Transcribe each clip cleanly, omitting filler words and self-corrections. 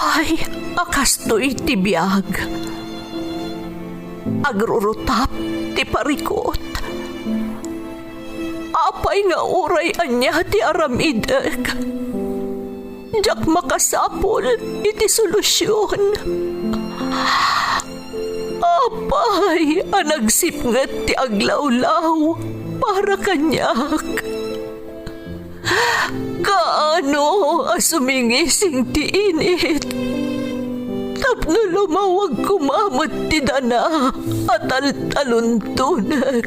Apay, akastoy ti biyag. Agrurutap ti parikot. Apay nga uray anya ti aramideg. Jak makasapol iti solusyon. Apay, anagsipnget ti aglawlaw para kanyak. Kaano asumingising ti init. Tapno lumawag kumamot ti dana at taluntunag.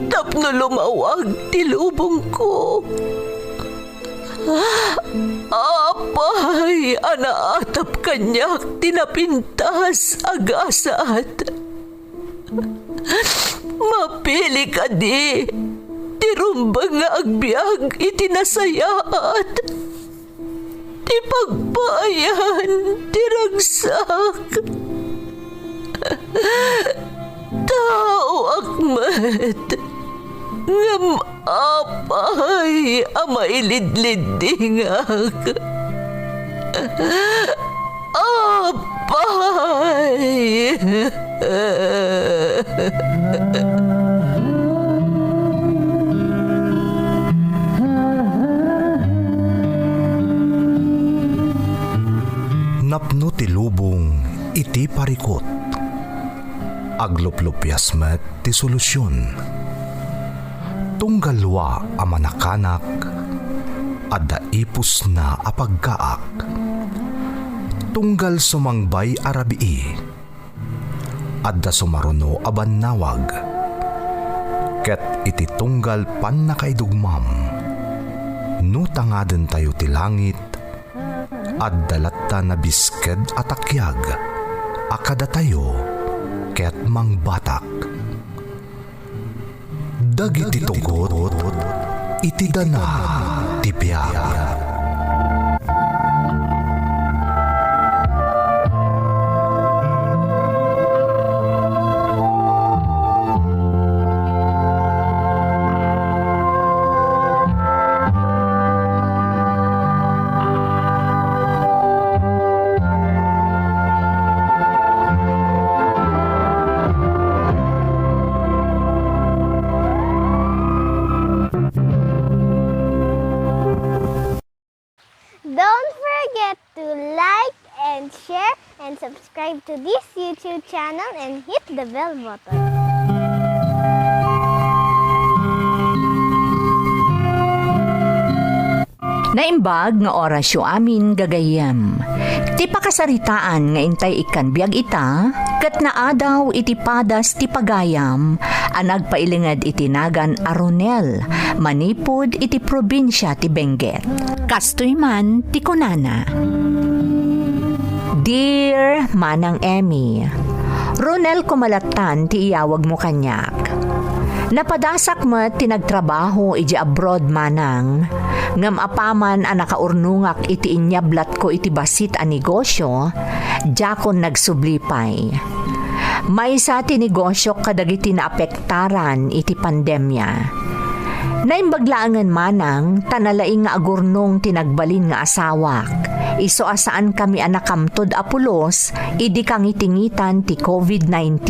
Tapno lumawag ti lubong ko. Apay, anaatap kanyak tinapintas agasat. Mapili ka di, tirumbang nga agbyag itinasayaat. Ti pagbayan, tiragsak. Tao akmat, ngam apay, amailidlidingak. Apay. Napno ti lubong iti parikot. Agluplupyas met ti solusyon. Tunggalwa a manakanak adda ipus na apagkaak. Tunggal sumangbay arabii adda sumaruno a bannawag. Ket iti tunggal pan nakaidugmam no tangaden tayo ti langit at dalatta na bisked at akyag, akada tayo, ket mangbatak. Dagiti tugot, iti dana, tipiyag. Don't forget to like and share and subscribe to this YouTube channel and hit the bell button. Naimbag nga orasyo amin gagayam. Ti pakasaritaan nga intay ikan biag ita, ket naadaw iti padas ti pagayam, anag pailingad iti nagan Aronel, manipod iti probinsya ti Benguet. Kastoy man ti kunana. Dear Manang Emmy, Ronel kumalatan ti iyawag mo kanyak. Napadasak mo tinagtrabaho iti abroad manang, ngam apaman a nakaurnungak iti inyablat ko iti basit a negosyo, jakon nagsublipay. May sa ti negosyo kadagiti naapektaran iti pandemya. Naimbaglaangan manang, tanalaing nga agurnong tinagbalin nga asawak. Iso asaan kami anakamtod apulos, idi kangitingitan ti COVID-19.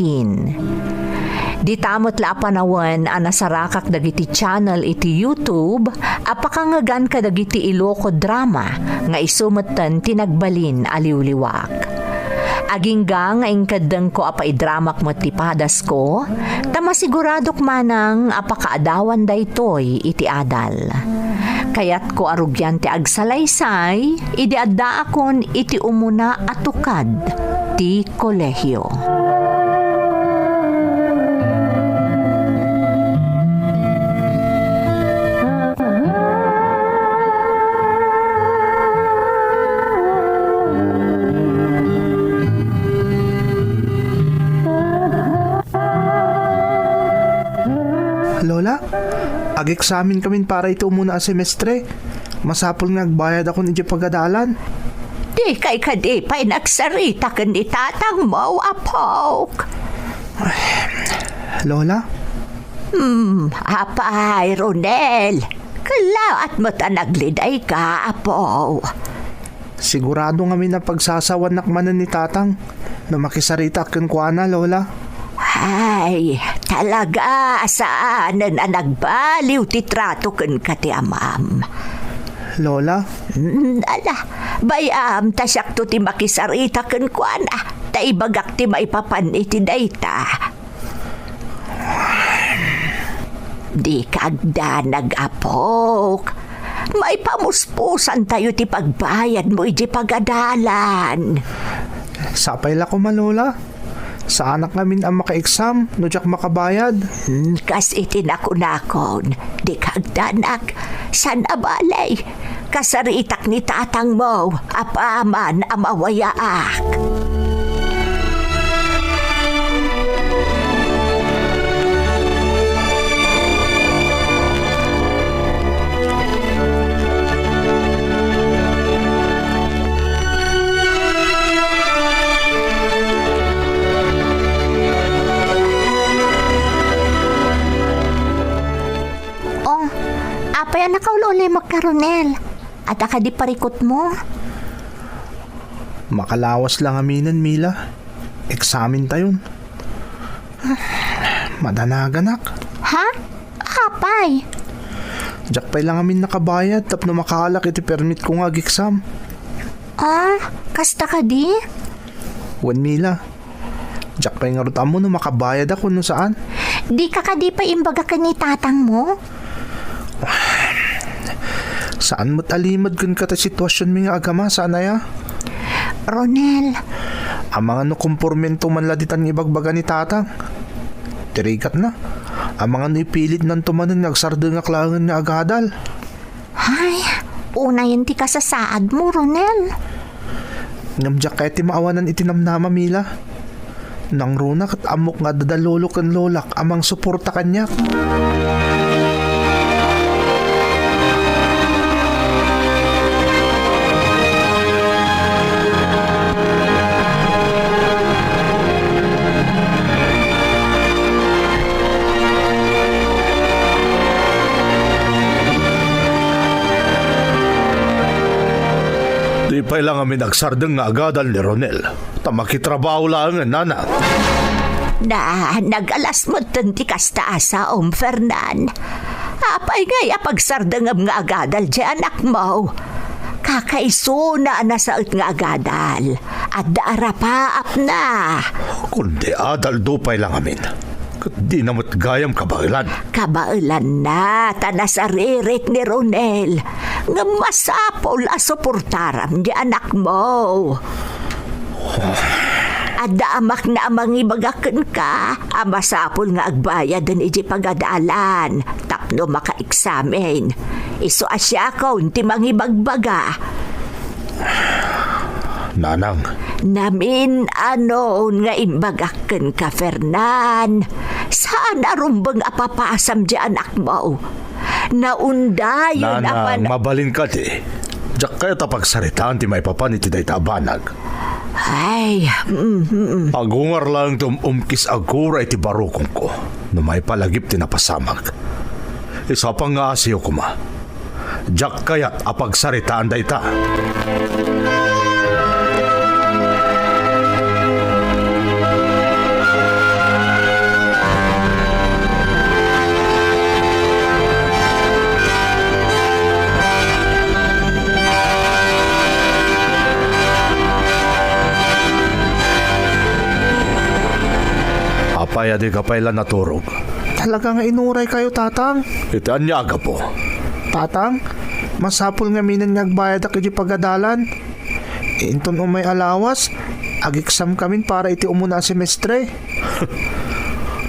Di tamot la panawan a nasarakak dagiti channel iti YouTube, apakangagan ka dagiti Iloco drama, nga isumatan tinagbalin aliwliwak. Agingga nga ingkadeng ko apaidramak mo ti padas ko, tamasiguradok manang apakaadawan daytoy iti adal. Kayat ko arugyan ti agsalaysay, idi adda akon iti umuna atukad ti kolehyo. Lola, ag-examine kami para ito muna a semestre. Masapol nga agbayad ako ni pagadalan. Di kay kadi pa'y nagsarita kan di tatang mo, apok. Lola? Apay, Ronel. Kalaat mo ta nagliday ka, apo. Sigurado kami na pagsasawan nakmanan ni tatang na makisarita ken kuana, Lola. Ay, talaga saan na nagbaliw ti trato ken kati amam. Lola, Ala, bayam ta siyak to ti makisarita ken kuana. Ta ibagak ti maipapan iti dayta. Di kagda nag-apok. May pamuspusan tayo ti pagbayad mo iti pagadalan. sapay la ko Lola. Sa anak namin ang maka-exam, no jak makabayad. Kas iti nakunakon, di kagdanak, san abalay. Kasaritak ni tatang mo, apaman amawayaak. Apay na kaulole magkaronel. At di parikot mo. Makalawas lang aminan, Mila. Examen tayon. Madanaganak. Ha? Apay? Jakpay lang amin nakabayad tapno makalak iti permit ko nga exam. Kasta ka di? Wan, Mila. Jakpay nga ruta mo no makabayad ako no saan. Di ka di pa imbaga ka ni tatang mo? Saan mo't alimad kun kata sitwasyon mi nga agama saan ya? Ronel. Ang mga no kompormento man laditan ibagbaga ni tatang. Tirikat na. Ang mga no ipilit nan tumanon ngagsardo nga klangan nga agadal. Ay, una yan ti kasasaad mo, Ronel. Ngamjak kaya ti maawanan itinamnama, Mila. Nang runak at amok nga dadalolo kan lolak amang suporta kanya. Di pa lang kami nagsardeng nga agadal ni Ronel. Tamakitrabaho lang nana. Na, nag-alas mo tanti kasta sa Fernan. Apay nga pagsardangam nga agadal di anak mo. Kakaiso na nasaot nga agadal. At daarapaap na. Kundi adal do pa lang amin. Di namot gayam kabailan. Kabailan na, tanasaririt ni Ronel. Nga masapol asuportaram di anak mo. Ada amak na amang ibagakan ka, amasapol nga agbayad din iji pagadalan. Tapno maka-examen. Iso asya ko, unti mang ibagbaga. Nanang. Namin nga imbagakan ka, Fernan. Saan arumbang apapasam di anak mo? Naundayon Nanang, mabalin ka di. Diyak kaya tapagsaritaan ti may papan iti day tabanag. Ay, Agungar lang umkis agura iti barukong ko. No may palagip ti napasamag. Isa pang nga asiyo ko ma. Diyak kaya't apagsaritaan day ta. Apay adi kapailan naturog. Talaga nga inuray kayo, tatang. Iti anyaga po. Tatang, masapul nga minan nga agbayad ak iti pagadalan. Inton umay alawas, ag-exam kamin para iti umuna semestre.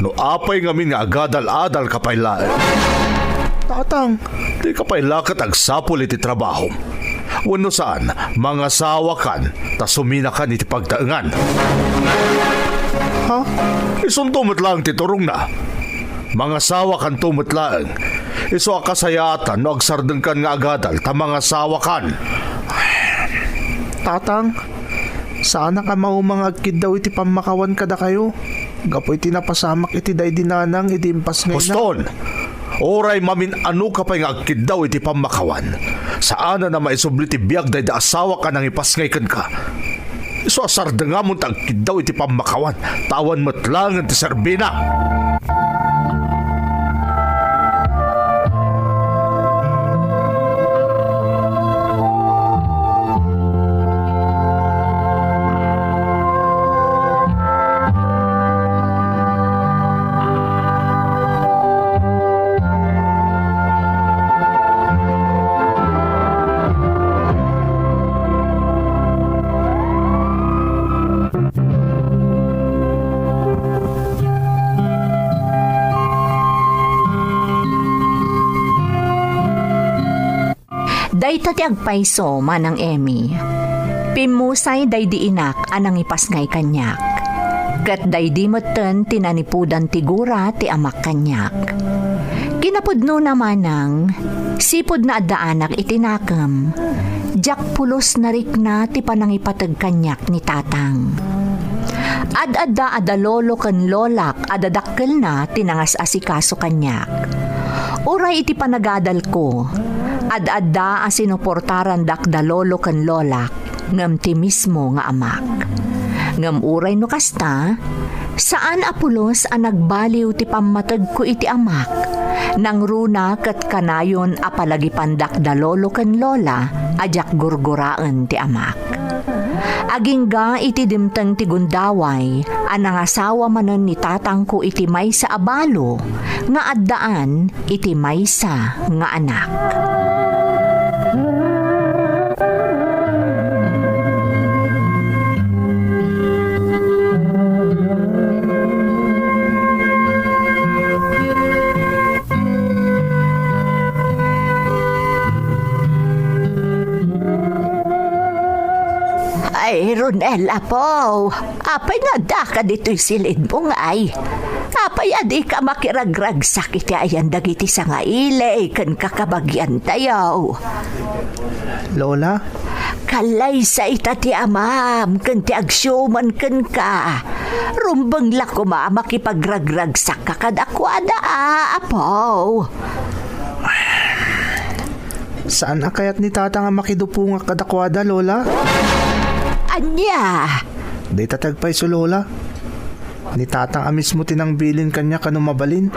No apay ngamin nga agadal-adal kapailaan. Tatang, Di kapailakat agsapul iti trabaho. Wano saan, mga sawakan, ta suminakan iti pagtaengan. ha? Isun tumot lang titurong na. Mga sawakan tumot lang. Iso akasayatan no agsardeng kan nga agadal ta mga sawakan. Tatang, sana ka maumangagkid daw iti pamakawan kada kayo. Gapo iti napasamak iti day dinanang iti impas ngayon na. Huston, Oray mamin ano ka pa nga agkid daw iti pamakawan. Saan na maisubli ti biyag day da asawa ka nang ipasngay kan ka. So asar da nga mo agkid daw iti pamakawan. Tawan matlangan ti Serbina. Dayta ti agpayso manang Emmy. Pimusay day di inak anang ipasngay kanyak. Kat day di moten tinanipudan tigura ti amak kanyak. Kinapudno naman ng sipod na addaanak itinakam. Jak pulos na rikna ti panangipatag kanyak ni tatang. Ad-adda adalolo kan lolak adadakkel na tinangas asikaso kanyak. Uray iti panagadal ko. Ad-adda asinuportaran dakda lolo kan lolak ngam ti mismo nga amak. Ngam uray no kasta, saan apulos ang nagbaliw ti pamatag ko iti amak nang runa kat kanayon apalagi pandakda lolo kan lola ajak gurguraan ti amak. Agingga iti dimtang ti gundaway anang asawa manen ni tatang ko iti maysa abalo nga addaan iti maysa nga anak. Ay, Ronel, apo. Apay nga da ka dito'y silid mo nga ay. Apay adi ka makiragrag sakit ayan dagiti sa nga ile kan kakabagyan tayo. Lola? Kalay sa itati amam kan ti agsyuman kan ka. Rumbang lako makipagragrag sa kakadakwada apo. Saan akayat ni tata nga makidupo nga kadakwada, Lola? Anya? Di tatagpay so, Lola. Ni tatang amis mo tinangbilin kanya kanumabalin.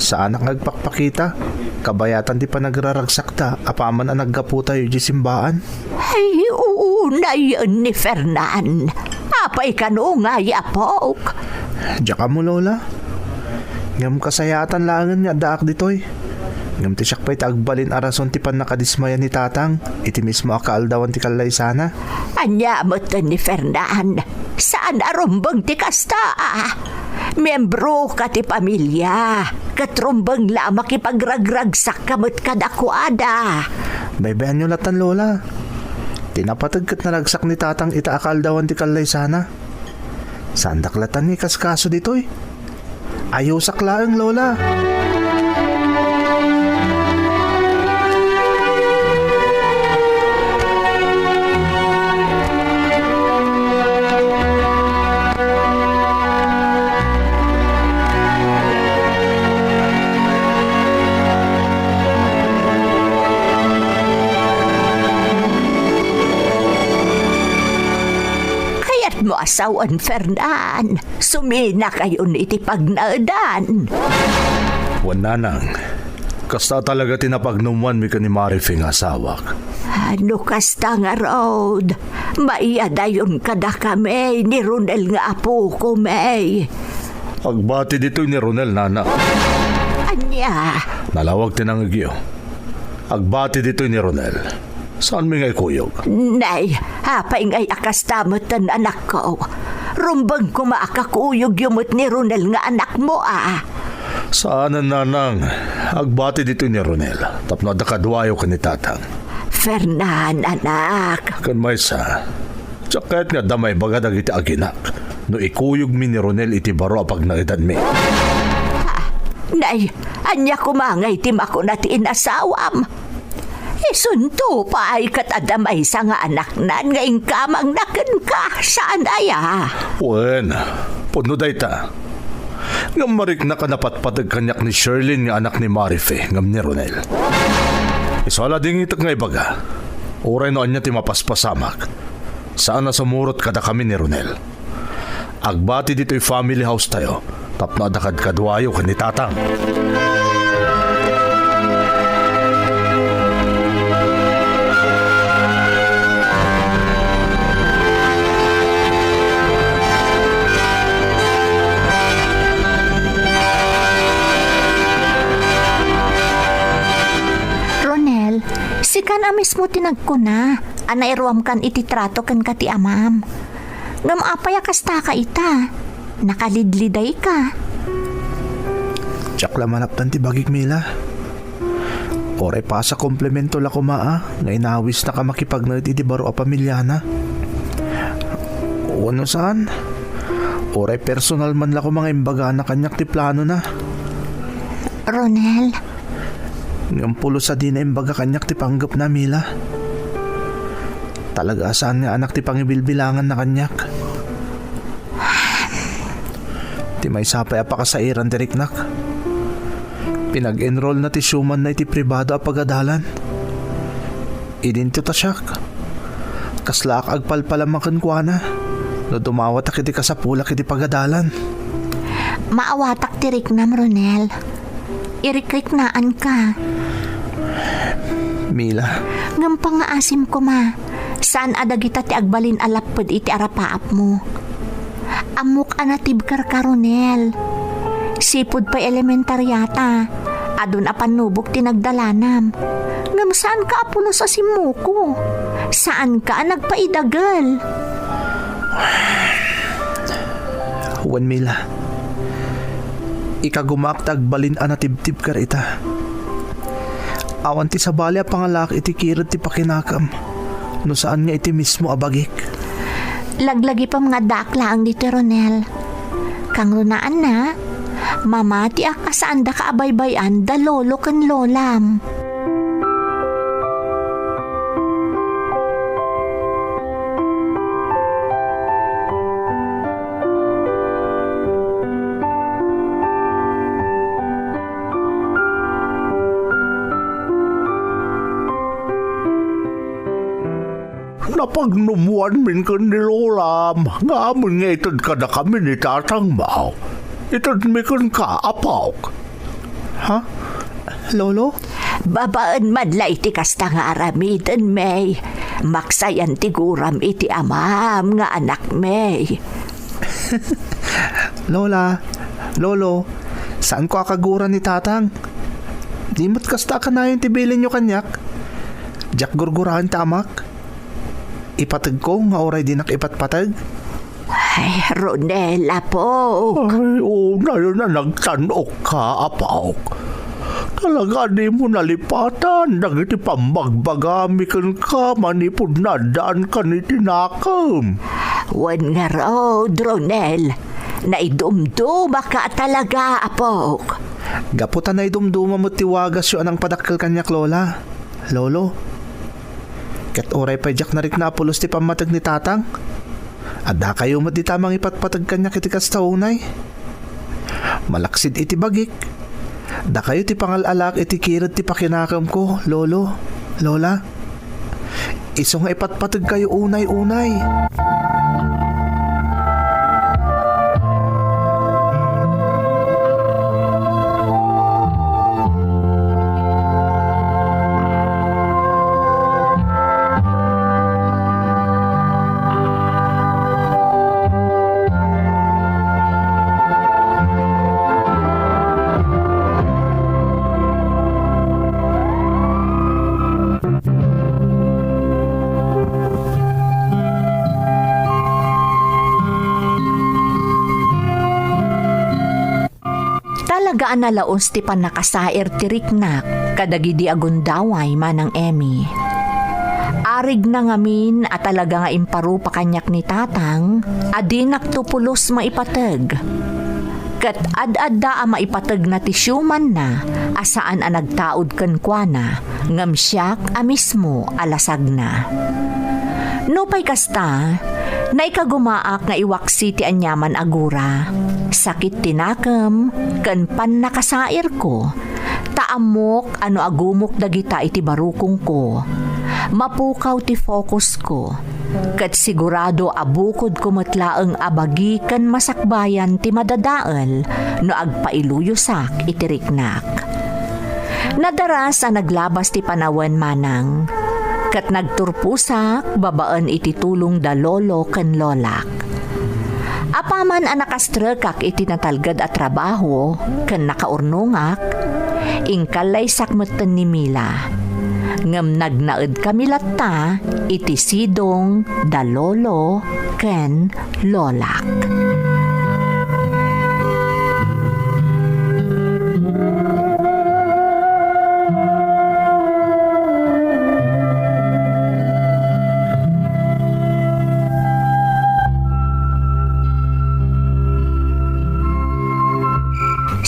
Saan ang nagpakpakita? Kabayatan di pa nagraragsak ta. Apaman ang naggapu tayo di simbaan. Ay, una yun ni Fernan. Apay ka no nga yapok. Diyan ka mo, Lola. Ngam kasayatan langan nga daak ditoy. Ngam ti siyak pa'y taagbalin arason ti pan nakadismaya ni tatang. Iti mismo akaaldawan ti kalay sana. Anya mo to ni Fernan. Saan arumbang ti kasta? Membro ka ti pamilya. Katrumbang la makipagragragsak kamot kadakuada. Baybayan nyo latan, Lola. Tinapatagkat na ragsak ni tatang itaakaaldawan ti kalay sana. Saan daklatan ni kaskaso ditoy? Ayaw saklaang, Lola. Mo asawan Fernan, sumina kayo iti pagnaadan. Wananang, kasta talaga tinapagnuman mi ka ni Marifing asawak. Ano kasta nga road? Maiadayon kada kami ni Ronel nga apo ko may. Agbati dito ni Ronel, nana. Anya? Nalawag tinangagyo. Agbati dito ni Ronel. Saan mi ngay kuyog? Nay, hapay ngay akastamatan anak ko. Rumbang ko maakakuyog yumot ni Ronel nga anak mo Saan nanang? Agbati dito ni Ronel. Tapno da kadwayo ka ni tatang. Fernan, anak. Kan may sa. Tsakit nga damay bagadag iti aginak. No ikuyog mi ni Ronel iti baro apag nakitan mi. Nay, anya kumangay tim ako na ti inasawam. Isunto pa ay katadamay sa nga anak nan nga ingkamang naken ka. Saan aya? Wen, puno day ta. Ngam marik na kanapatpatag kanyak ni Sherlyn nga anak ni Marife ngam ni Ronel. Isala ding itak nga ibaga. Uray noon niya ti mapaspasamak. Saan na sumurot kada kami ni Ronel. Agbati dito'y family house tayo. Tapno adakad kadwayo kan ni Tatang. Ronel, si kan amis mo tinagkuna. Anairuam kan ititrato kan kati amam. Ngam apaya kasta ka ita. Nakalidliday ka. Tsak lamanaptan ti bagik Mila. Oray pa sa komplemento la kumaa, nga inawis na ka makipagnerd iti baro a pamilyana. Ano saan? Oray personal man la ko mga imbaga na kanyak ti plano na. Ronel, Ngam pulo sa di na imbaga kanyak ti panggap na Mila. Talaga saan nga anak ti pangibilbilangan na kanyak. Ti may sapay pa ka sa iran diriknak. Pinag-enroll na ti Schumann na iti pribado a pagadalan. Idinto ta siyak. Kaslaak agpalpalamakan kwa na. No dumawat ak iti kasapulak iti pagadalan. maawatak tirik na Ronel. Irikrik-naan ka. Mila, Ngam pangaasim ko ma. Saan adagita ti agbalin alapod iti arapaap mo. Amok anatib ka Ronel. Sipod pa elementaryata. Adun apanubok tinagdalanam. Ngam saan ka apuno sa simuko? Saan ka nagpaidagal? Juan Mila. Ikagumaktag balin anatib-tib ka rita. Awan ti sabali a pangalak iti kirot ti pakinakam. No saan nga iti mismo abagik. Laglagi pa mga dakla ang dito Ronel. Kang runaan na. Mamati ka saan da kaabay-bayan da lolo kan lolam. Napagnumuan min ka ni Lolam. Nga amin nga itad ka na kami ni Tatang Mao. Itad mi kan ka apawk. Ha? Lolo? Babaan madla iti kasta nga aramidan may. Maksayan tiguram iti amam nga anak may. Lola? Lolo? Saan ko akaguran ni Tatang? Di mo't kasta ka na yung tibilin nyo kanyak. Diyak gurgurahan tamak. Ipatag ko nga oray din ipatpatag. Ay, Ronela po. Ay, na yun na nagtanok ka, apawk. Talaga di mo nalipatan. Nagiti pambagbagami kan ka, manipod na daan ka ni tinakam. Wan nga road, Ronel. Naidumduma ka talaga, apok. Gaputan na idumduma mo tiwagas yun ang padakkel kanyak, Lola. Lolo? Kat oray pa jak narik na apulos ti pamatag ni Tatang. Adda kayo mo di tamang ipatpatag kanya kiti kastaunay. Malaksid iti bagik. Da kayo ti pangalalak iti kirad ti pakinakam ko, Lolo, Lola. Iso nga ipatpatag kayo unay-unay. Talagaan na laos ti pan nakasair ti riknak kadagidi agundaway manang Emmy. Arig na ngamin at talaga nga imparupa kanyak ni Tatang adi naktupulos maipatag. Kat ad-adda a maipatag na ti Schumann na asaan a nagtaod ken kuana ngam siyak a mismo alasag na. No pay kasta, Naikagumaak nga iwaksi ti anyaman agura. Sakit tinakam, kan pan nakasair ko. Taamok ano agumok dagita iti barukong ko. Mapukaw ti focus ko. Kat sigurado abukod ko matlaang abagi kan masakbayan ti madadaal no agpailuyusak iti riknak. Nadaras ang naglabas ti panawan manang. Kat nagturpusak babaan iti tulong da lolo ken lolak. Apaman ang nakastrekak iti natalgad at trabaho ken nakaurnongak, ingkalay sakmetten ni Mila. Ngem nagnaed kami latta iti sidong da lolo ken lolak.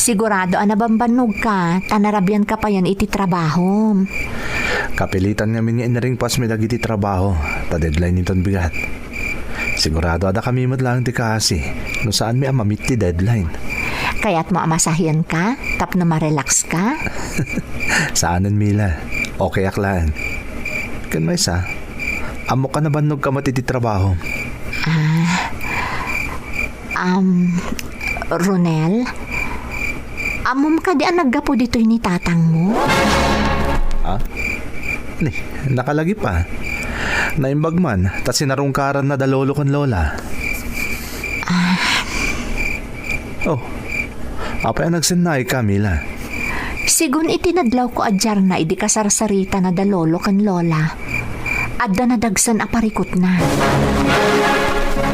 Sigurado anabambanog ka, tanarabyan ka pa yan iti trabaho. Kapilitan nga nga inaring pas may dagiti trabaho. Ta-deadline niton bigat. Sigurado ada kami lang ti kasi no saan may amamit ti deadline. Kaya't mo amasahiyan ka, tapno marelax ka. Saanan Mila? Okay aklaan. Kan may isa, amo ka na banog ka mati ti trabaho? Ronel? Amom ka di ang naggapo dito ni tatang mo? Ni, nakalagi pa. Naimbag man, ta sinarungkaran na dalolo kon lola. Oh, apa yung nagsinay ka, Mila? Sigun itinadlaw ko adyar na idi kasarsarita na dalolo kan lola. Adda na dagsan aparikot na.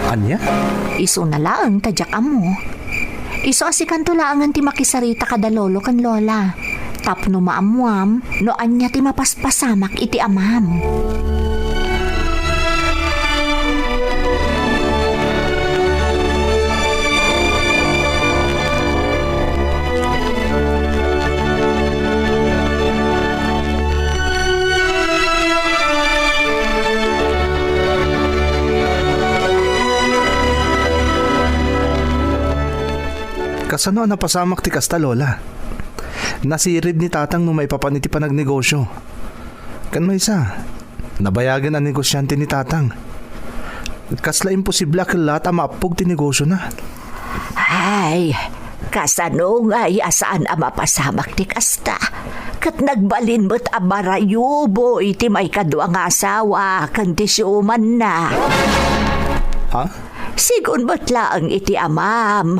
Anya? Iso na laang tadyak amo. Iso asikan tulaangan ti makisarita kada lolo kan lola. Tapno maamuam, no anya ti mapaspasamak iti amam. Kasano napasamak ti kasta lola? Nasirid ni tatang no may papaniti pa nagnegosyo. Kan may isa, nabayagan ang negosyante ni tatang. Kasla imposible akilata maapog ti negosyo na. Ay, kasano nga asaan ang mapasamak ti kasta? Kat nagbalin mo't abarayubo iti may kadwa nga asawa kan ti siuman na. Ha? Sigun mo't laang iti amam.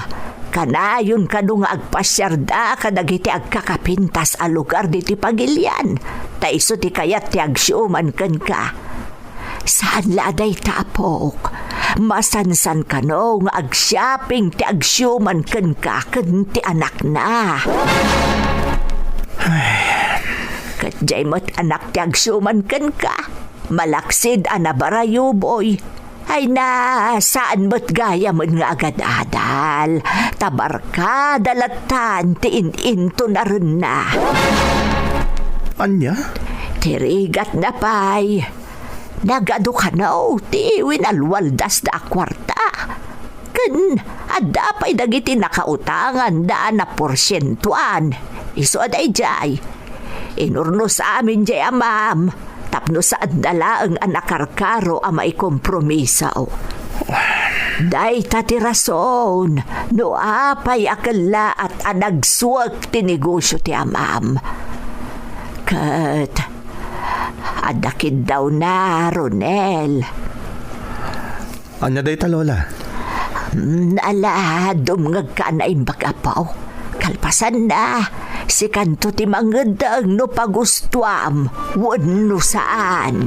Kanayon kano nga agpasyarda kadagiti agkakapintas a lugar diti Pagilian. Ta iso ti kayat ti agsyuman ken ka. Saan laday tapok? Masansan kano nga agshopping ti agsyuman ken ka ken ti anak na. Katjay mo't anak ti agsyuman ken ka. Malaksid anabarayo boy. Ay na, saan mo't gaya mo nga agad-adal? Tabarka, dalatan, tiin-into na rin na. Anya? Tirigat na pay. Nagado ka na o, ti winalwaldas da kwarta. Kan, adda pa'y dagiti nakautangan da na porsyentuan. Iso aday jay. Inurno sa amin jay amam. Tapno sa adala ang anakarkaro ang may kompromisaw. Day tati rason, no apay akala at anagsuwag ti negosyo ti amam. Kat, adakid daw na, Ronel. Anya day ta lola? Ala, dumngag ka na imbag apaw. Kalpasan na. Si kanto ti mangedang no pagustuam, wano saan.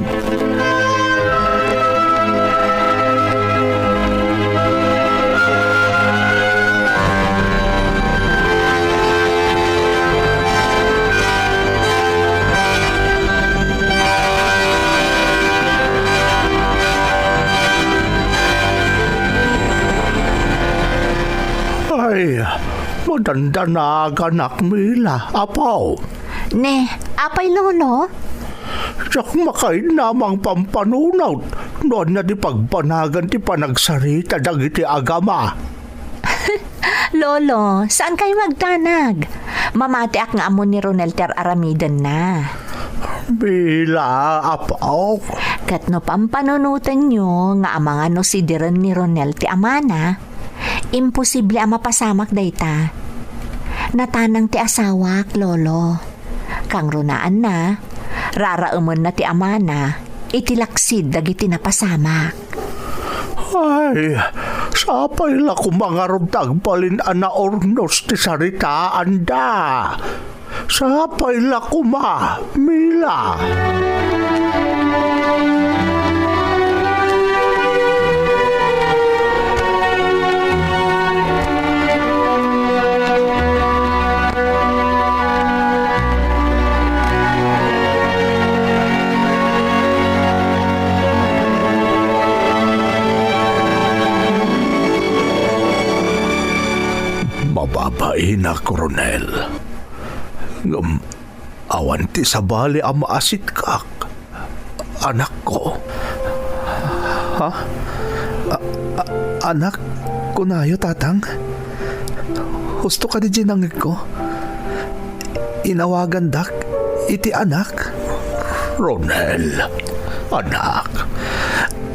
Ay, maganda na ganak Mila, apaw. Ne, apay lolo? Sak makain namang pampanunaw. Noon na di pagpanagan ti panagsarita dagiti agama. Lolo, saan kayo magtanag? Mamatiak nga amo ni Ronel ter aramidan na. Bila, apaw. Kat no pampanunutan nyo nga amanga no si Diren ni Ronel ti amana, imposible ama pasamak dayta. Natanang ti asawak, Lolo. Kang runaan na, raraumon na ti amana, itilaksid dagiti napasamak. Ay, sapay la kumangarod tagbalin ana ornos ti saritaan da. Sapay la kuma, Mila. Mababain na, Coronel. Awan ti sabali ang maasit kak, anak ko. Ha? Anak ko na yo, tatang? Husto ka di ginangig ko? Inawagan dak, iti anak? Ronel, anak.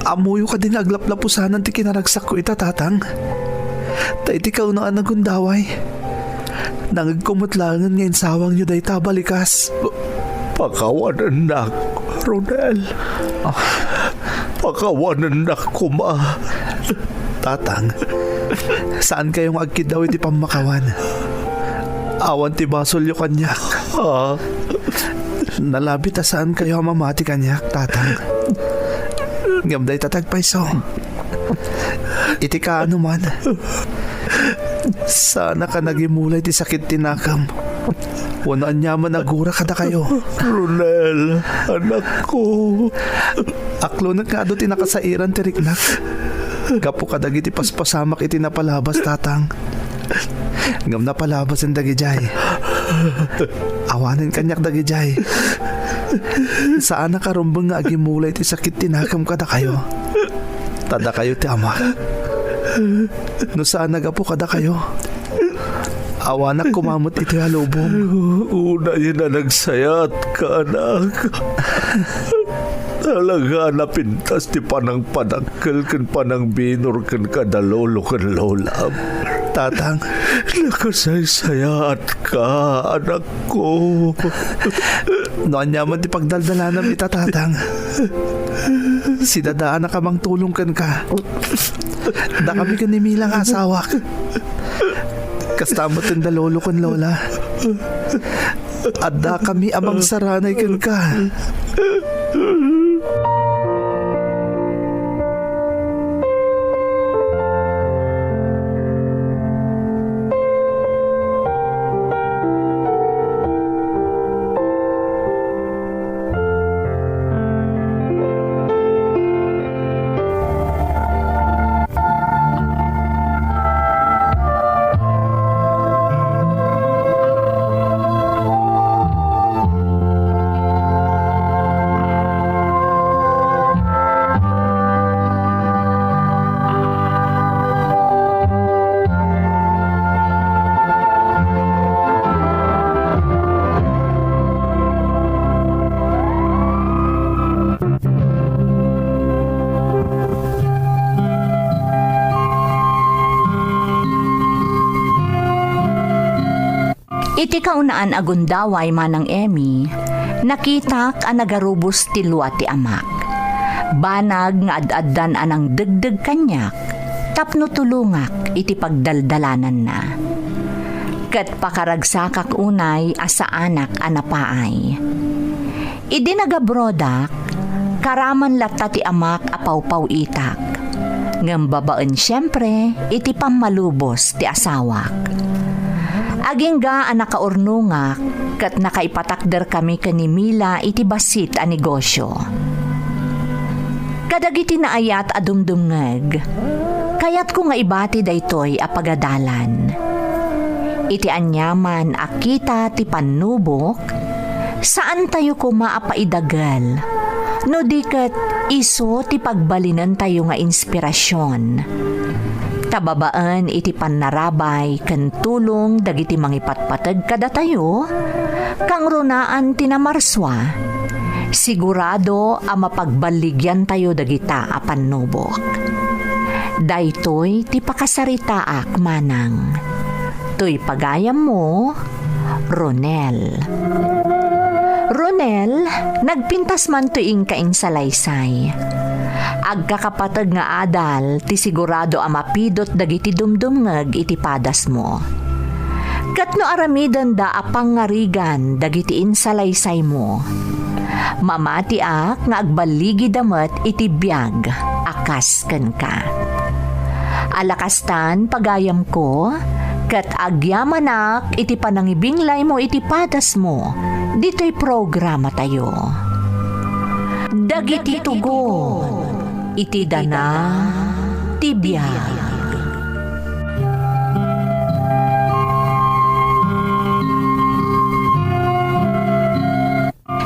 Amuyo ka din naglaplapusanan ti kinaragsak ko ita, tatang. Taiti ka unaan nagundaway. Nangagkumutlangan ngayon sawang nyo day tabalikas. Pakawanan na, Ronel. Pakawanan na, kuma. Tatang, saan kayong agkid daw iti pamakawan? Awan ti basol yung kanyak. Nalabit saan kayo mamati kanyak, tatang? Ngamday tatagpaiso. Iti ka ano man. Sana ka nagimulay ti sakit tinakam. Wanaan nyaman nagura kada kayo. Ronel, anak ko. Aklo na ka doon tinakasairan ti riknak. Kapo ka dagiti paspasamak iti napalabas, tatang. Ngam napalabas ang dagijay. Awanin kanyak dagijay. Saan nakarumbang nga agimulay ti sakit tinakam kada kayo. Tada kayo ti ama. No saan nagapo kada kayo? Awanak kumamot ito halubong. Una yun na nagsayat ka, anak. Talaga napintas ti panang padakkel kan panang binor kan kadalolo kan lola. Tatang, nakasaysayat ka, anak ko. Noon yaman ti pagdaldalanam ita, tatang. Sidadaan na kamang tulong kan ka. Da kami kanimilang asawak. Kastamot ang dalolo kan lola. At da kami amang saranay kan ka. Iti kaunaan agundaway manang Emmy, nakitak ang nagarubos ti luwa ti amak. Banag nga ad-addan anang degdeg kanyak, tapno tulungak iti pagdaldalanan na. Kat pakaragsakak unay asa anak anapaay. Idi nagabrodak, karaman latta ti amak apaw-paw itak. Ngam babaan siyempre iti pamalubos ti asawak. Aging ga ang nakaurnungak kat nakaipatakder kami kanimila iti basit a negosyo. Kadagiti naayat a dumdumngeg, kayat ko nga ibati daytoy a pagadalan. Iti anyaman akita ti panubok, saan tayo kuma apaidagal, no di kat Iso ti pagbalinan tayo nga inspirasyon. Tababaan iti panarabay kan tulong dagiti mangipatpatag kada tayo, kang runaan tinamarswa. Sigurado a mapagbaligyan tayo dagita a pannubok. Daytoy ti pakasaritaak manang. Toy pagayam mo, Ronel. Ronel, nagpintas man tuing kaing salaysay. Agkakapatag nga adal, ti sigurado a mapidot dagiti dumdumngeg iti padas mo. Katno aramidan da apang ngarigan dagiti insalaysay mo. Mamati ak nga agbaligi damet iti biyag, akas ken ka. Alakastan pagayam ko, kat agyamanak iti panangibinglay mo iti padas mo. Dito'y programa tayo. Dagiti tugon, iti dana, tibiyag.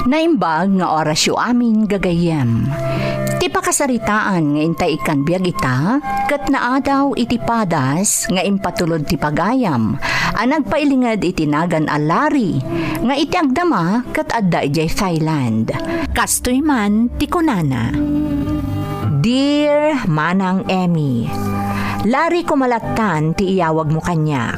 Naimbag nga orasyo amin gagayem. Ti pakasaritaan nga intay ikan biyag ita, kat naadaw iti padas nga impatulod ti pagayam, ang nagpailingad iti nagan alari, nga iti agdama kat adda ijay Thailand. Kastoy man ti kunana. Dear Manang Emmy, lari kumalatan ti iyawag mo kanyak.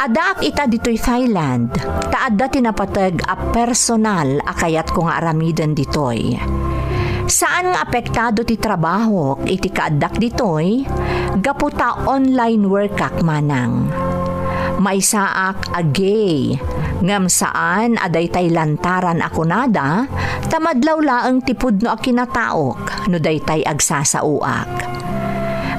Adaak ita dito'y Thailand, taadda tinapatag a personal akayat ko nga aramidan dito'y. Saan nga apektado ti trabaho iti kaaddak ditoy, gaputa online workak manang. Maisaak agay, ngam saan aday tay lantaran ako nada, tamadlaw laang tipud no akinataok, no day tay agsasauak.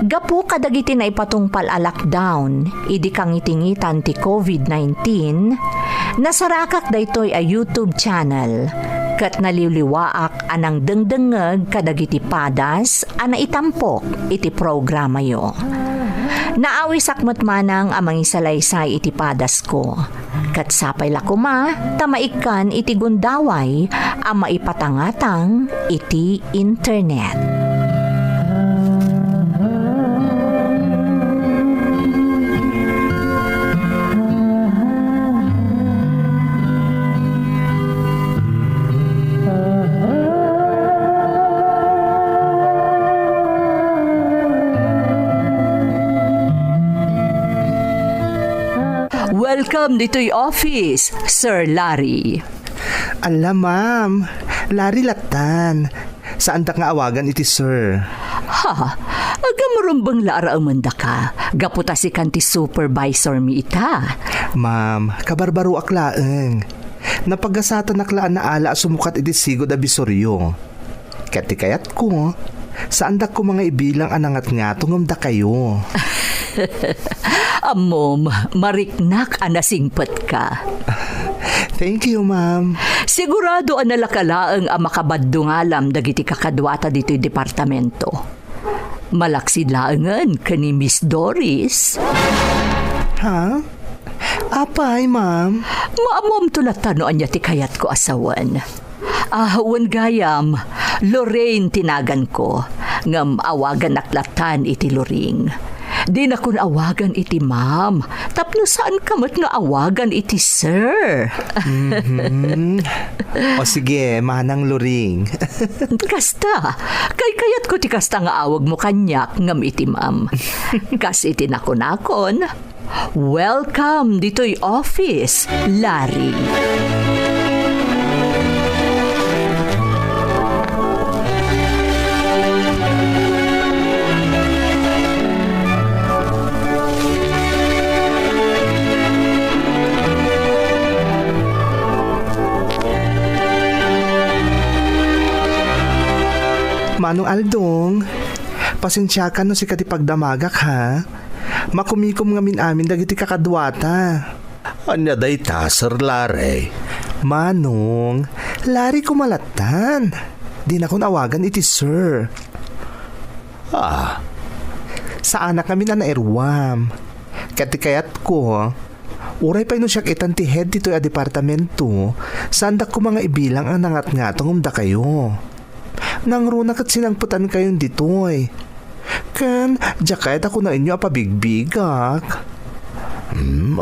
Gapu kadagiti na ipatungpal a lockdown, idi kang itingitan ti COVID-19, nasarakak daytoy a YouTube channel, kat naliliwaak anang dengdengeg kadagiti padas ana itampok iti programa yo. Naawisak matmanang amang isalaysay iti padas ko. Kat sapay lakuma, tamaikan iti gundaway ang maipatangatang iti internet. Welcome dito'y office, Sir Larry. Ala, ma'am. Lari latan. Saan da nga awagan iti sir? Ha, agamurumbang lara amanda ka. Gaputa si kanti supervisor mi ita. Ma'am, kabarbaro aklaeng. Napagasatan aklaan na ala sumukat iti sigod a bisoryo. Kati kayat ko, saan da ko mga ibilang anangat nga tungom da kayo. Amom, mariknak anasingpet ka. Thank you, ma'am. Sigurado ang nalakalaang ang makabadungalam dagiti kakadwata dito'y departamento. Malaksid laangan ka ni Miss Doris. Ha? Apay, ma'am? Maamom tulatanoan niya ti kayat ko asawan. Wan gayam, Lorraine tinagan ko, ngam awagan naklatan iti Loring. Di na kun awagan iti ma'am, tapno saan kamat nga awagan iti sir. O sige, manang Loring. Kasta, kayat ko ti kasta nga awag mo kanyak ngam iti ma'am. Kas iti nakon-nakon. Welcome dito'y office, Larry. Manong Aldong, pasensya ka no si katipagdamagak ha. Makumikom ngamin amin dagiti kakadwata. Anya day ta, Sir Larry. Manong, lari kumalatan. Di na kun awagan iti sir. Sa anak kami na nairwam. Katikayat ko, uray pa ino siyak itan ti head dito a departamento. Sandak ko mga ibilang ang nangat-ngatong umda kayo. Nang runak at sinangputan kayong ditoy. Ken, jacket ako na inyo apabigbigak.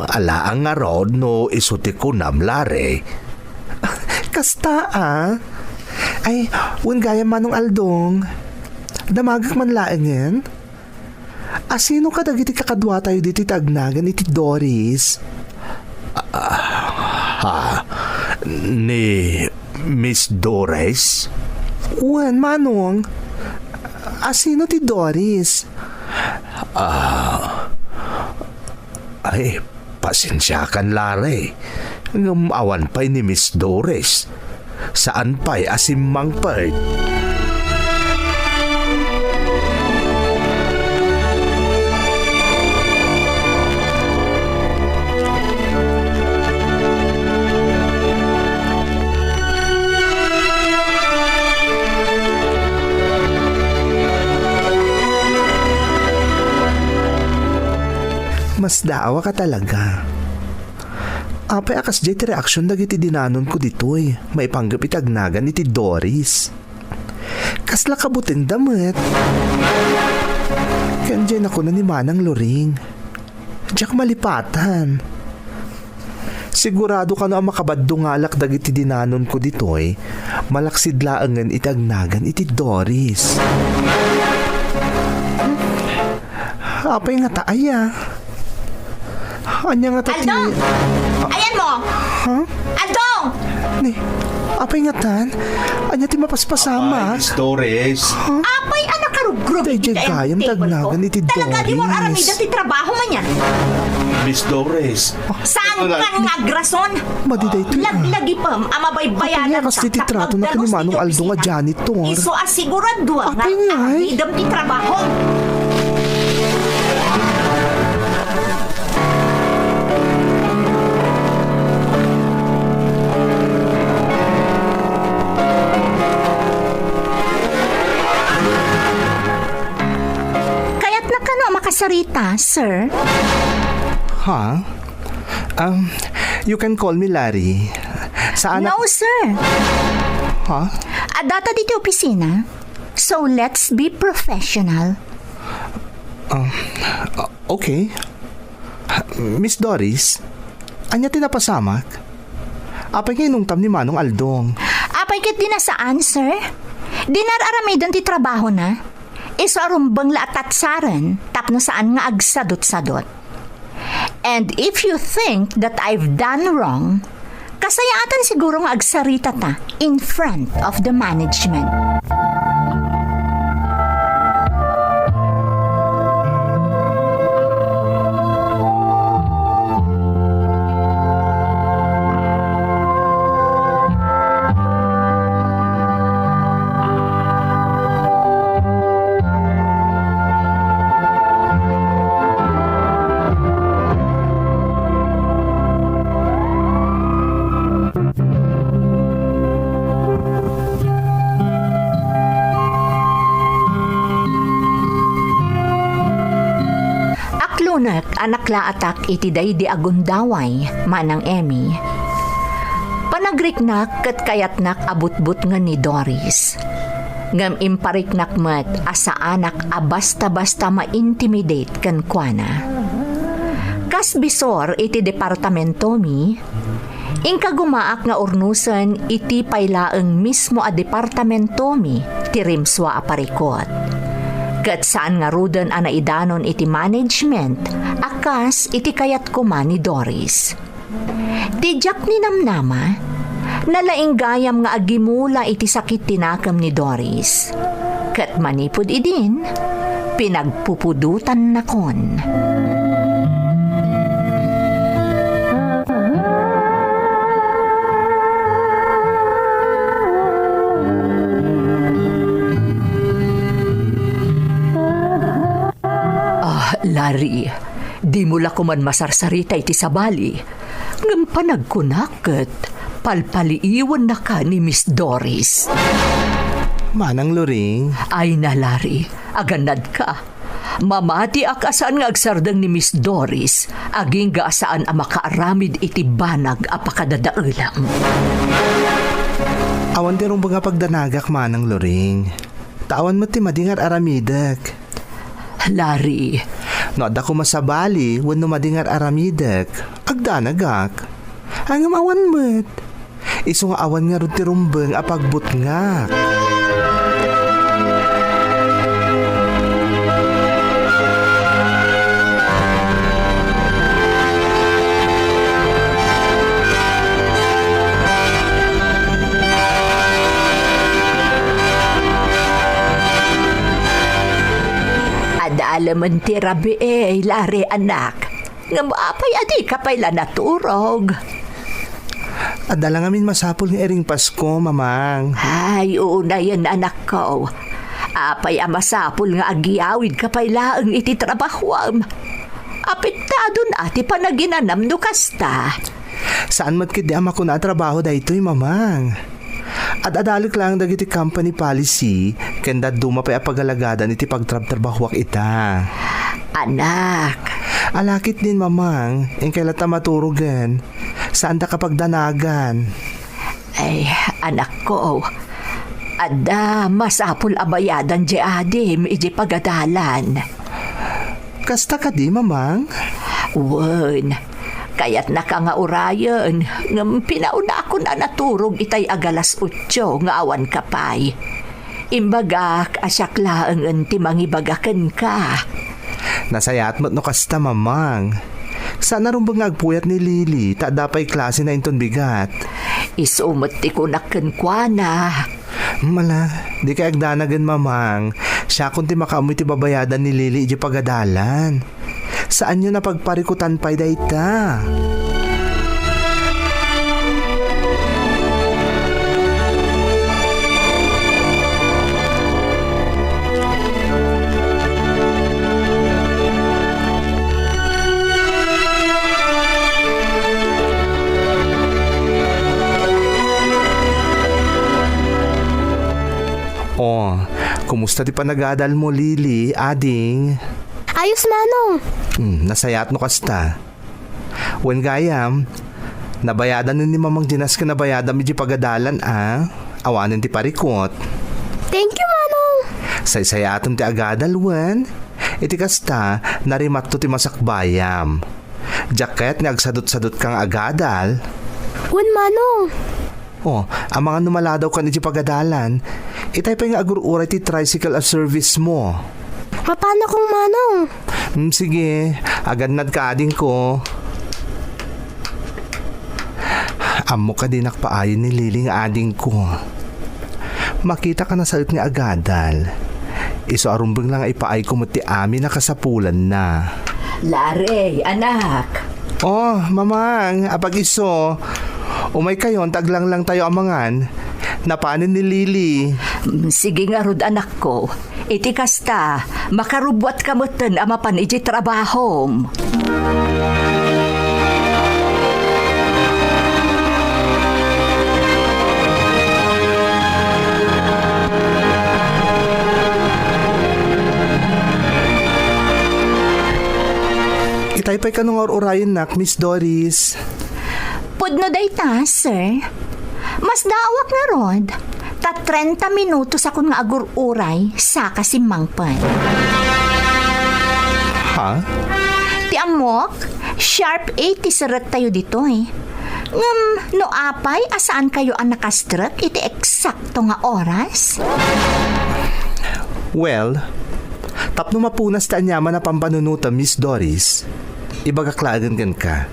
Ala ang nga rod no isuti ko namlare. Kasta Ay, wen gaya manong Aldong. Damagak man laengen. Asino ka dagiti kakadwa tayo diti tagnagan iti Doris? Ni Miss Doris? Wen manong. Asino ti Doris? Ay, pasensya kan lare. Ngumawan pa'y ni Miss Doris. Saan pa'y asimang pa'y? Mas daawa ka talaga. Apay akas jay ti reaksyon dagiti dinanon ko ditoy. Maipanggap itagnagan iti Doris. Kasla kabuting damit. Kandiyan ako na ni Manang Loring. Diyak malipatan. Sigurado ka na ang makabadungalak dagiti dinanon ko ditoy. Malaksidlaangan itagnagan iti Doris. Apay nga taaya. Anya nga tati... Aldong! Ayan mo! Huh? Aldong! Ni, apay nga tan? Anya ti mapaspasama? Miss Doris. Apay anak karugrug. Dayjay kayam tagnagan iti Talaga di mo Doris. aramida ti trabaho man yan. Miss Doris. Saan ka nga grason? Madiday to Laglagi pam, amabaybayanan Apay nga kas ti trato na kani Manong Aldong nga janitor. Iso asigurado nga Apay nga ay. idam ti trabaho. Kaya't na kano makasarita, sir? Ha? You can call me Larry. Saan No, sir. Ha? Adata dito opisina. So let's be professional. Okay. Miss Doris, anya tinapasamak? Apay nga inungtam ni Manong Aldong. Apay ket dinasaan, sir? Dinararamidan ti trabaho na. Iso arumbang laatatsaran tapno saan nga agsadot-sadot. And if you think that I've done wrong, kasayaatan siguro nga agsarita ta in front of the management. Aklunak anak laatak iti day di agundaway, Manang Emmy. Panagriknak ket kayatnak abutbut nga ni Doris. Ngam impariknak met asa anak a basta-basta ma-intimidate ken kuana. Kas bisor iti departamento mi, ingka gumaak nga urnusan iti paylaeng mismo a departamento mi ti rimswa a parikot. Kat saan nga rudan anaidanon iti management, akas iti kayat kuma ni Doris. Tijak ni namnama, nalaing gayam nga agimula iti sakit tinakam ni Doris. Kat manipod idin, pinagpupudutan nakon. Larry, di mo la kuman masarsarita iti sabali. Ngam panagkunakit, palpaliiwan na ka ni Miss Doris. Manang Loring. Ay na, Larry, aganad ka. Mamati akasan nga agsardang ni Miss Doris, aging gaasaan ang makaaramid iti banag apakadadailang. Awan di rong mga pagdanagak manang Loring. Tawan mo ti madingar aramidak. Lari, No, da ko masabali, wano madingar aramidak. Agdanagak. Hangam awan mo't. Iso nga awan nga ron ti rumbeng apagbut nga. alaman ti rabi lari anak. Nga maapay adi kapay la naturog. Adala ngamin masapol ng ering Pasko, mamang. Ay, una yan anak ko. Apay amasapol nga agyawid kapay laang iti trabahwam. Apektado na ati panaginanam no kasta. Saan mat kiti ama ko na trabaho daytoy, mamang? At adalik lang dagiti company policy kenda dumapay apagalagadan iti pagtrabahwak ita. Anak. Alakit din, mamang. Yung kailata maturugan. Saan da kapag danagan? Ay, anak ko. Ada masapul abayadan di adim iji pagadalan. Kasta ka di, mamang? Wen, kaya't nakangaurayan ngam pinauna ako na naturog itay agalas 8 nga awan kapay. Imbagak asyak laang ti mangibagaken ka. Nasayat mo't no kasta, mamang. Sana rin bang agpuyat ni Lily ta dapay klase na inton bigat? Isumot ti ko nakenkwana. Mala, di ka agdanagan, mamang. Siya kung ti makaamoy ti babayadan ni Lily iji pagadalan. Saan nyo napagparikutan pa'y dayta? Oh, kumusta ti panagadal mo, Lily, ading? Ayos, Manong. Nasayat no kasta. Wen gayam, nabayadan ni mamang dinas ka nabayadan mi di pagadalan awanin ti parikot. Thank you, Manong. Saysayatom ti agadal wen. Iti kasta, narimat to ti masakbayam. Jacket nga agsadot-sadot kang agadal. Wen, Manong. Oh, ang mga numaladaw ka ni di pagadalan, itay pa nga agur-uray ti tricycle as service mo. Mapana kong Manong? Sige, agad nad ka ading ko. Amo ka din nakpaayon ni Liling ading ko. Makita ka na salit ni agadal. Iso arumbang lang ipaay ko mo ti amin nakasapulan na. Lare, anak. Oh, mamang, apag iso. Umay kayon, taglang lang tayo amangan. Napanin ni Lily. Sige nga rod anak ko. Iti kasta, makarubwat kamutan amapan iti trabahom. Itay pa'y kanong or-urayan nak, Miss Doris. Pudno dayta, sir. Mas daawak nga rod. Ta 30 minutos akong nga agur-uray sa kasimangpan. Ha? Ti amok, sharp 80 sarat tayo dito eh. No apay, asaan kayo ang nakastrap iti eksakto nga oras? Well, tapno mapunas ta anyaman na pampanunuta, Miss Doris. Ibagaklagan ka.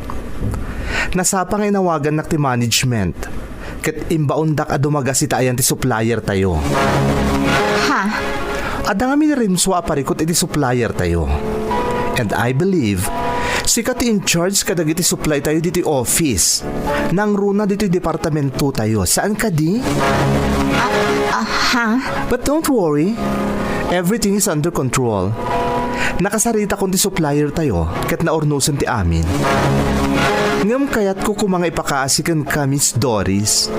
Nasapa nga inawagan nak ti management. Kat imbaundak a dumagas ita ayan ti supplier tayo. Ha? Ada nga minarimswa parikot iti supplier tayo. And I believe, sikat in charge kadag iti supply tayo diti office. Nang runa diti departamento tayo. Saan ka di? Ha? But don't worry, everything is under control. Nakasarita kong di supplier tayo kat naornusan ti amin. Ngam kayat ko kumanga ipakaasikan ka, Miss Doris.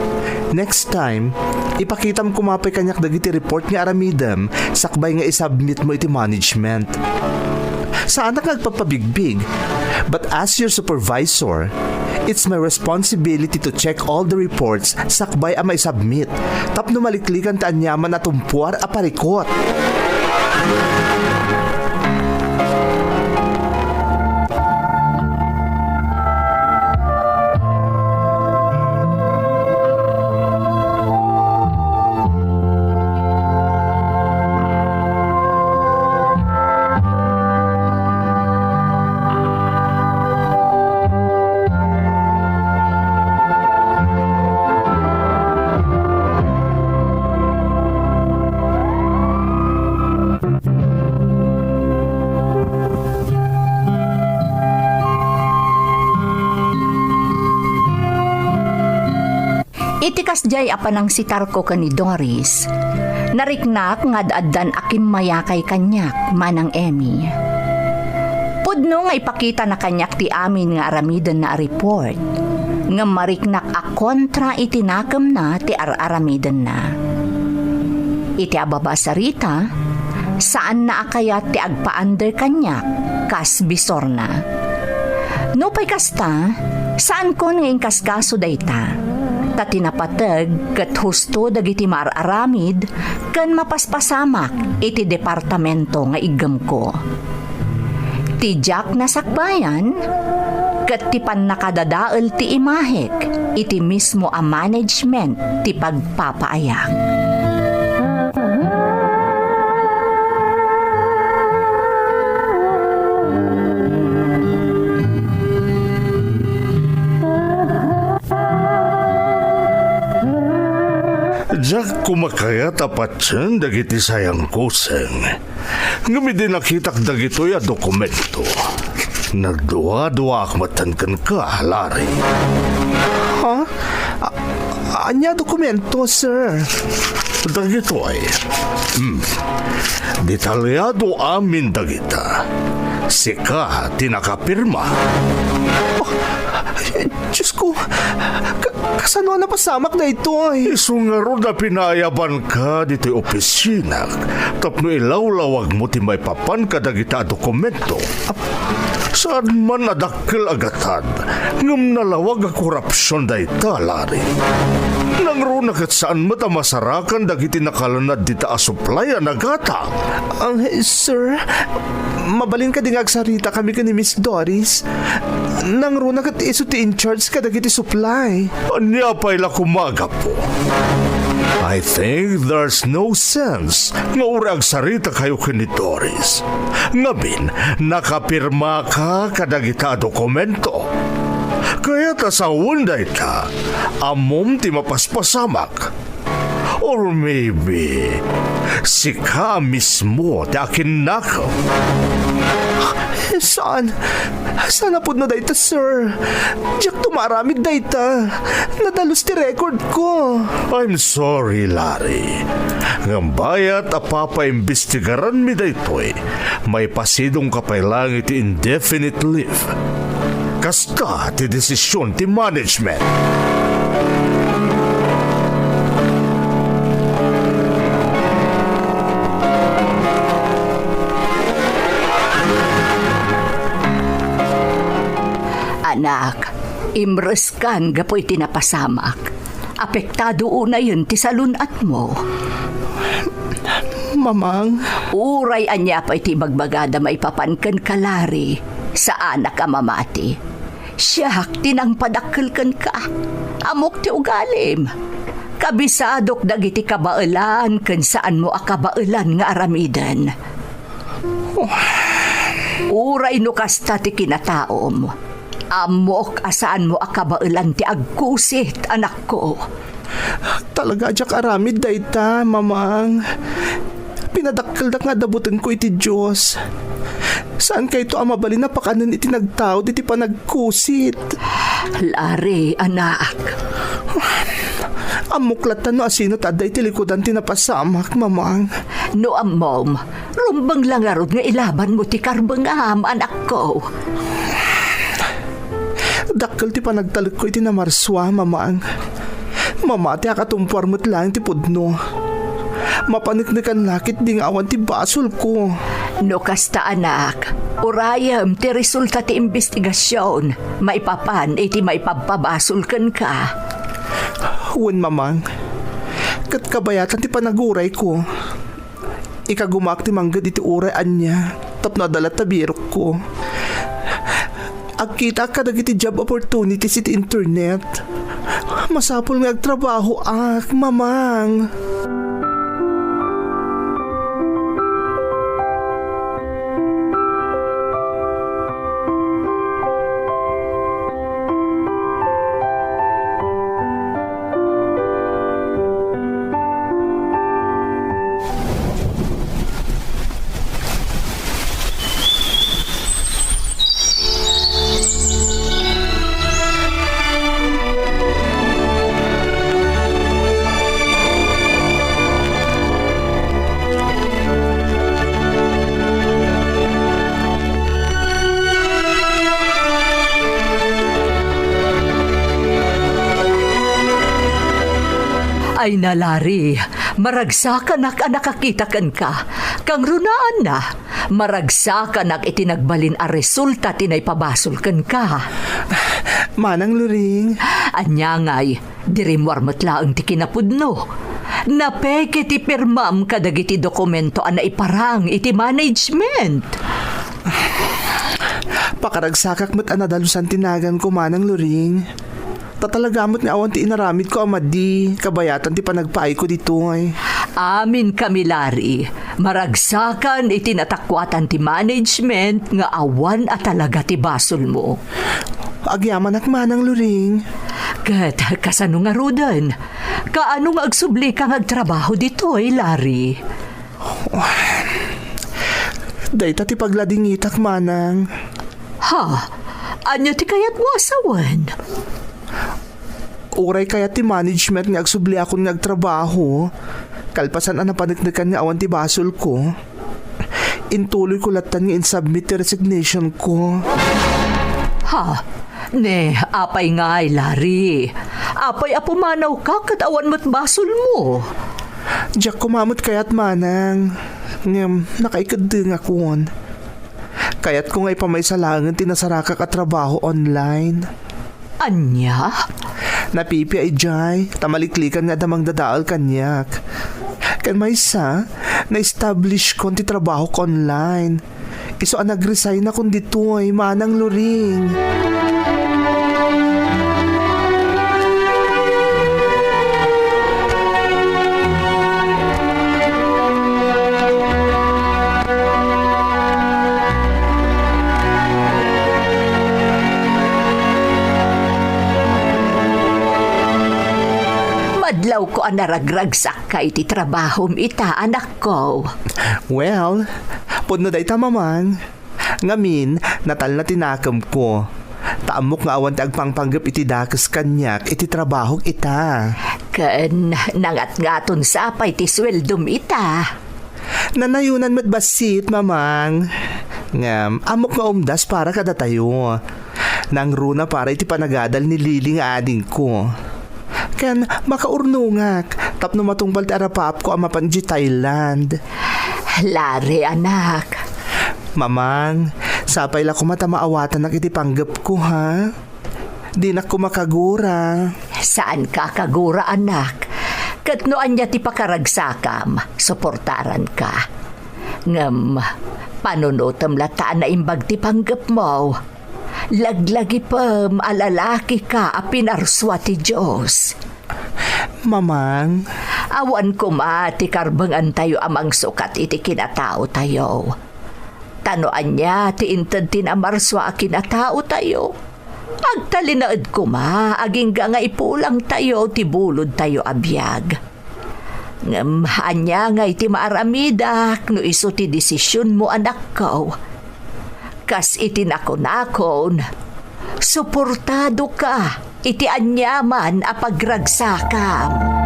Next time, ipakitam kumapay kanyak dagiti report nga aramidam sakbay nga isubmit mo iti management. Saan na nagpapabigbig? But as your supervisor, It's my responsibility to check all the reports sakbay a may submit. Tapno maliklikan ta anyaman at tumpuar a parikot. Itikas jay apanang sitar ko ka ni Doris. Nariknak nga addan akim mayakay kanyak, manang Emmy. Pudno nga ipakita na kanyak ti amin nga aramiden na report. Nga mariknak a kontra itinakam na ti aramiden na. Iti ababa sa Rita, saan na akayat ti agpa-under kanyak, kas bisor na. No pa'y kasta, saan ko ngayon kaskaso dayta? Tinapatag kat husto dagiti maararamid kan mapaspasamak iti departamento nga igam ko. Tijak na sakbayan kat ti nakadadaal ti imahek iti mismo a management ti pagpapaayak. Diyak kumakayat apat siyan dagiti sayang kuseng. Ngami din nakitak dagito ya dokumento. Nagduwa-duwa akmatan kan ka, Larry. Ha? Anya dokumento, sir? Dagito ay. Detalyado amin dagita. Sika tinakapirma. Diyos ko, kasano na pasamak na ito ay? Isungaro na pinayaban ka dito'y opisina. Tapno ilawlawag mo ti may papan ka dagita dokumento. Saan man nadakkel agatan, ngam nalawag a korupsyon da ita, Larry. Nangruna kat saan mata masarakan dagiti nakalanad dita a suplaya na gata. Sir, mabalin ka dingag sarita kami ka ni Miss Doris. Nangruna kat iso ti in charge ka dagiti supply. Anya pa'y lakumaga po. I think there's no sense nga urag sarita kayo kini Doris. Ngabin, nakapirma ka kadagita dokumento. Kaya ta sa unday ta, amom ti mapaspasamak. Or maybe, sika mismo ti akin nakaw. Saan? Saan na po na dayta, sir? Diyak tumaramid dayta. Nadalos ti record ko. I'm sorry, Larry. Ngam bayat a papaimbestigaran mi daytoy, may pasidong kapailang iti indefinite leave. Kasta ti desisyon ti management. Anak, imres kan gapoy tinapasamak. Apektado una yun ti salunat mo. Mamang, Uray anya pa iti bagbagada maipapankan kalari sa anak a mamati. Siyak tinang padakkelken ka. Amok ti ugalim. Kabisadok dagiti kabailan ken saan mo a kabailan nga aramidan. Uray no kasta ti kinataom. Amok asaan mo akabailan ti agkusit, anak ko. talaga jak aramid dayta, mamang. Pinadakkel nga dabutan ko iti Diyos. Saan kayo ito amabalin na pakanan iti nagtao, iti panagkusit? Lari, anak. Amuklatan no asino tada iti likodan tinapasamak, mamang. No amom, rumbang lang arod nga ilaban mo ti karbangam, anak ko. Dakkel ti panagtalik ko iti namarswa, mamang. Mamati akatumpuar mo't lang ti pudno. Mapaniknikan lakit di nga awan ti basol ko. No kasta anak, Urayam ti resulta ti investigasyon. Maipapan iti maipapabasol ka. Huwag mamang. Kat kabayatan ti panaguray ko. Ikagumak ti manggad iti urayaan niya. Tapno adalat tabirok ko. Agkita ka dagiti job opportunities iti internet. Masapol nga agtrabaho mamang. Ay nalari, maragsakan ak nakakitakan ka. Kang runaan na, maragsakan ak itinagbalin a resulta tinay pabasulkan ka. Manang Luring. Anya ngay, dirimwar matlaang ti kinapudno. Napeke ti pirmam kadagiti dokumento na iparang iti management. Pakaragsakak mo't anadalusan tinagan ko, Manang Luring. Tatalagamot nga awan ti inaramid ko amadi. Kabayatan ti panagpaay ko dito ay. Amin kami lari, maragsakan itinatakwatan ti management nga awan at talaga ti basol mo. Agyaman ak, Manang Luring. Kat kasano nga rudan, kaano nga agsubli kang agtrabaho dito ay lari. Dayta ti pagladingitak, Manang. Ha? Anya ti kayat mo asawan? Uray kaya ti management nga agsubli akong nagtrabaho. Kalpasan ang napaniknikan nga awan ti basol ko. Intuloy ko latan nga insubmit ti resignation ko. Ha? Ne, apay nga ay lari. Apay apumanaw ka kat awan mo't basol mo. Diyak kumamot kayat, Manang. Ngam, nakaikading akon. Kaya't ko nga'y pamaysalangan tinasarakak at trabaho online. Anya? Napipi ay jay, tamaliklikan nga damang dadaal kanyak. Kan may isa, na-establish ko ti trabaho ko online. Iso ang nag-resign akong dito ay, Manang Luring. Madlaw ko ang naragragsak ka iti trabahom ita, anak ko. Well, pudno day mamang. Ngamin, natal na tinakam ko. Taamok nga awan ti agpangpanggap iti dakas kanyak iti trabaho ita. Ken nangat-ngaton sapay ti sweldom ita. Nanayunan mo't basit, mamang. Ngam, amok nga umdas para kada tayo. Nang runa para iti panagadal ni Lili nga ading ko. Kan makaurnungak, tapno matungpal ti arapap ko amapan di Thailand. Lari, anak. Mamang, sapay la ko matamaawatan na iti panggap ko, ha? Di na ko makagura. Saan ka kagura, anak? Katnoan niya ti pakaragsakam, suportaran ka. Ngam, panunutam lataan na imbag ti panggap mo. Laglagi pam, alalaki ka, apinarswa ti Diyos. Mamang, Awan ko ti karbangan tayo amang sukat iti kinatao tayo. Tanoan niya ti intad tinamarswa a kinatao tayo. Agtalinaad ko aging nga ipulang tayo ti bulod tayo abiyag. Ngam anya nga iti maaramidak no iso ti desisyon mo, anak ko. Kas iti nakon-nakon, suportado ka iti anyaman a pagragsakam.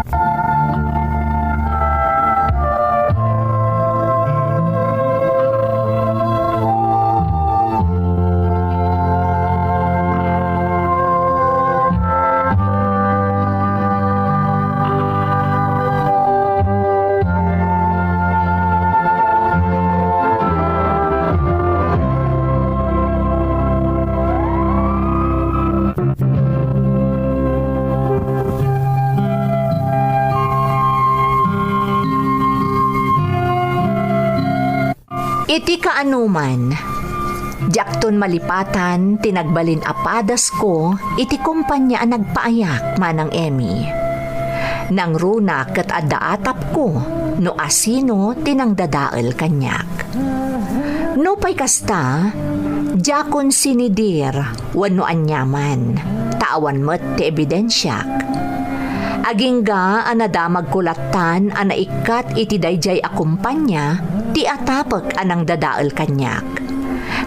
Iti kaanuman, jakton malipatan, tinagbalin apadas ko, iti kumpanya ang nagpaayak manang Emmy. Nang runa kat addaatap ko, no asino tinangdadael kanyak. No pay kasta, jakon sinidir, wano anyaman, tawan met ti ebidensyak. Agingga anadamag kulatan anaikat iti dayjay a kumpanya, ti atapek anang dadael kanyak.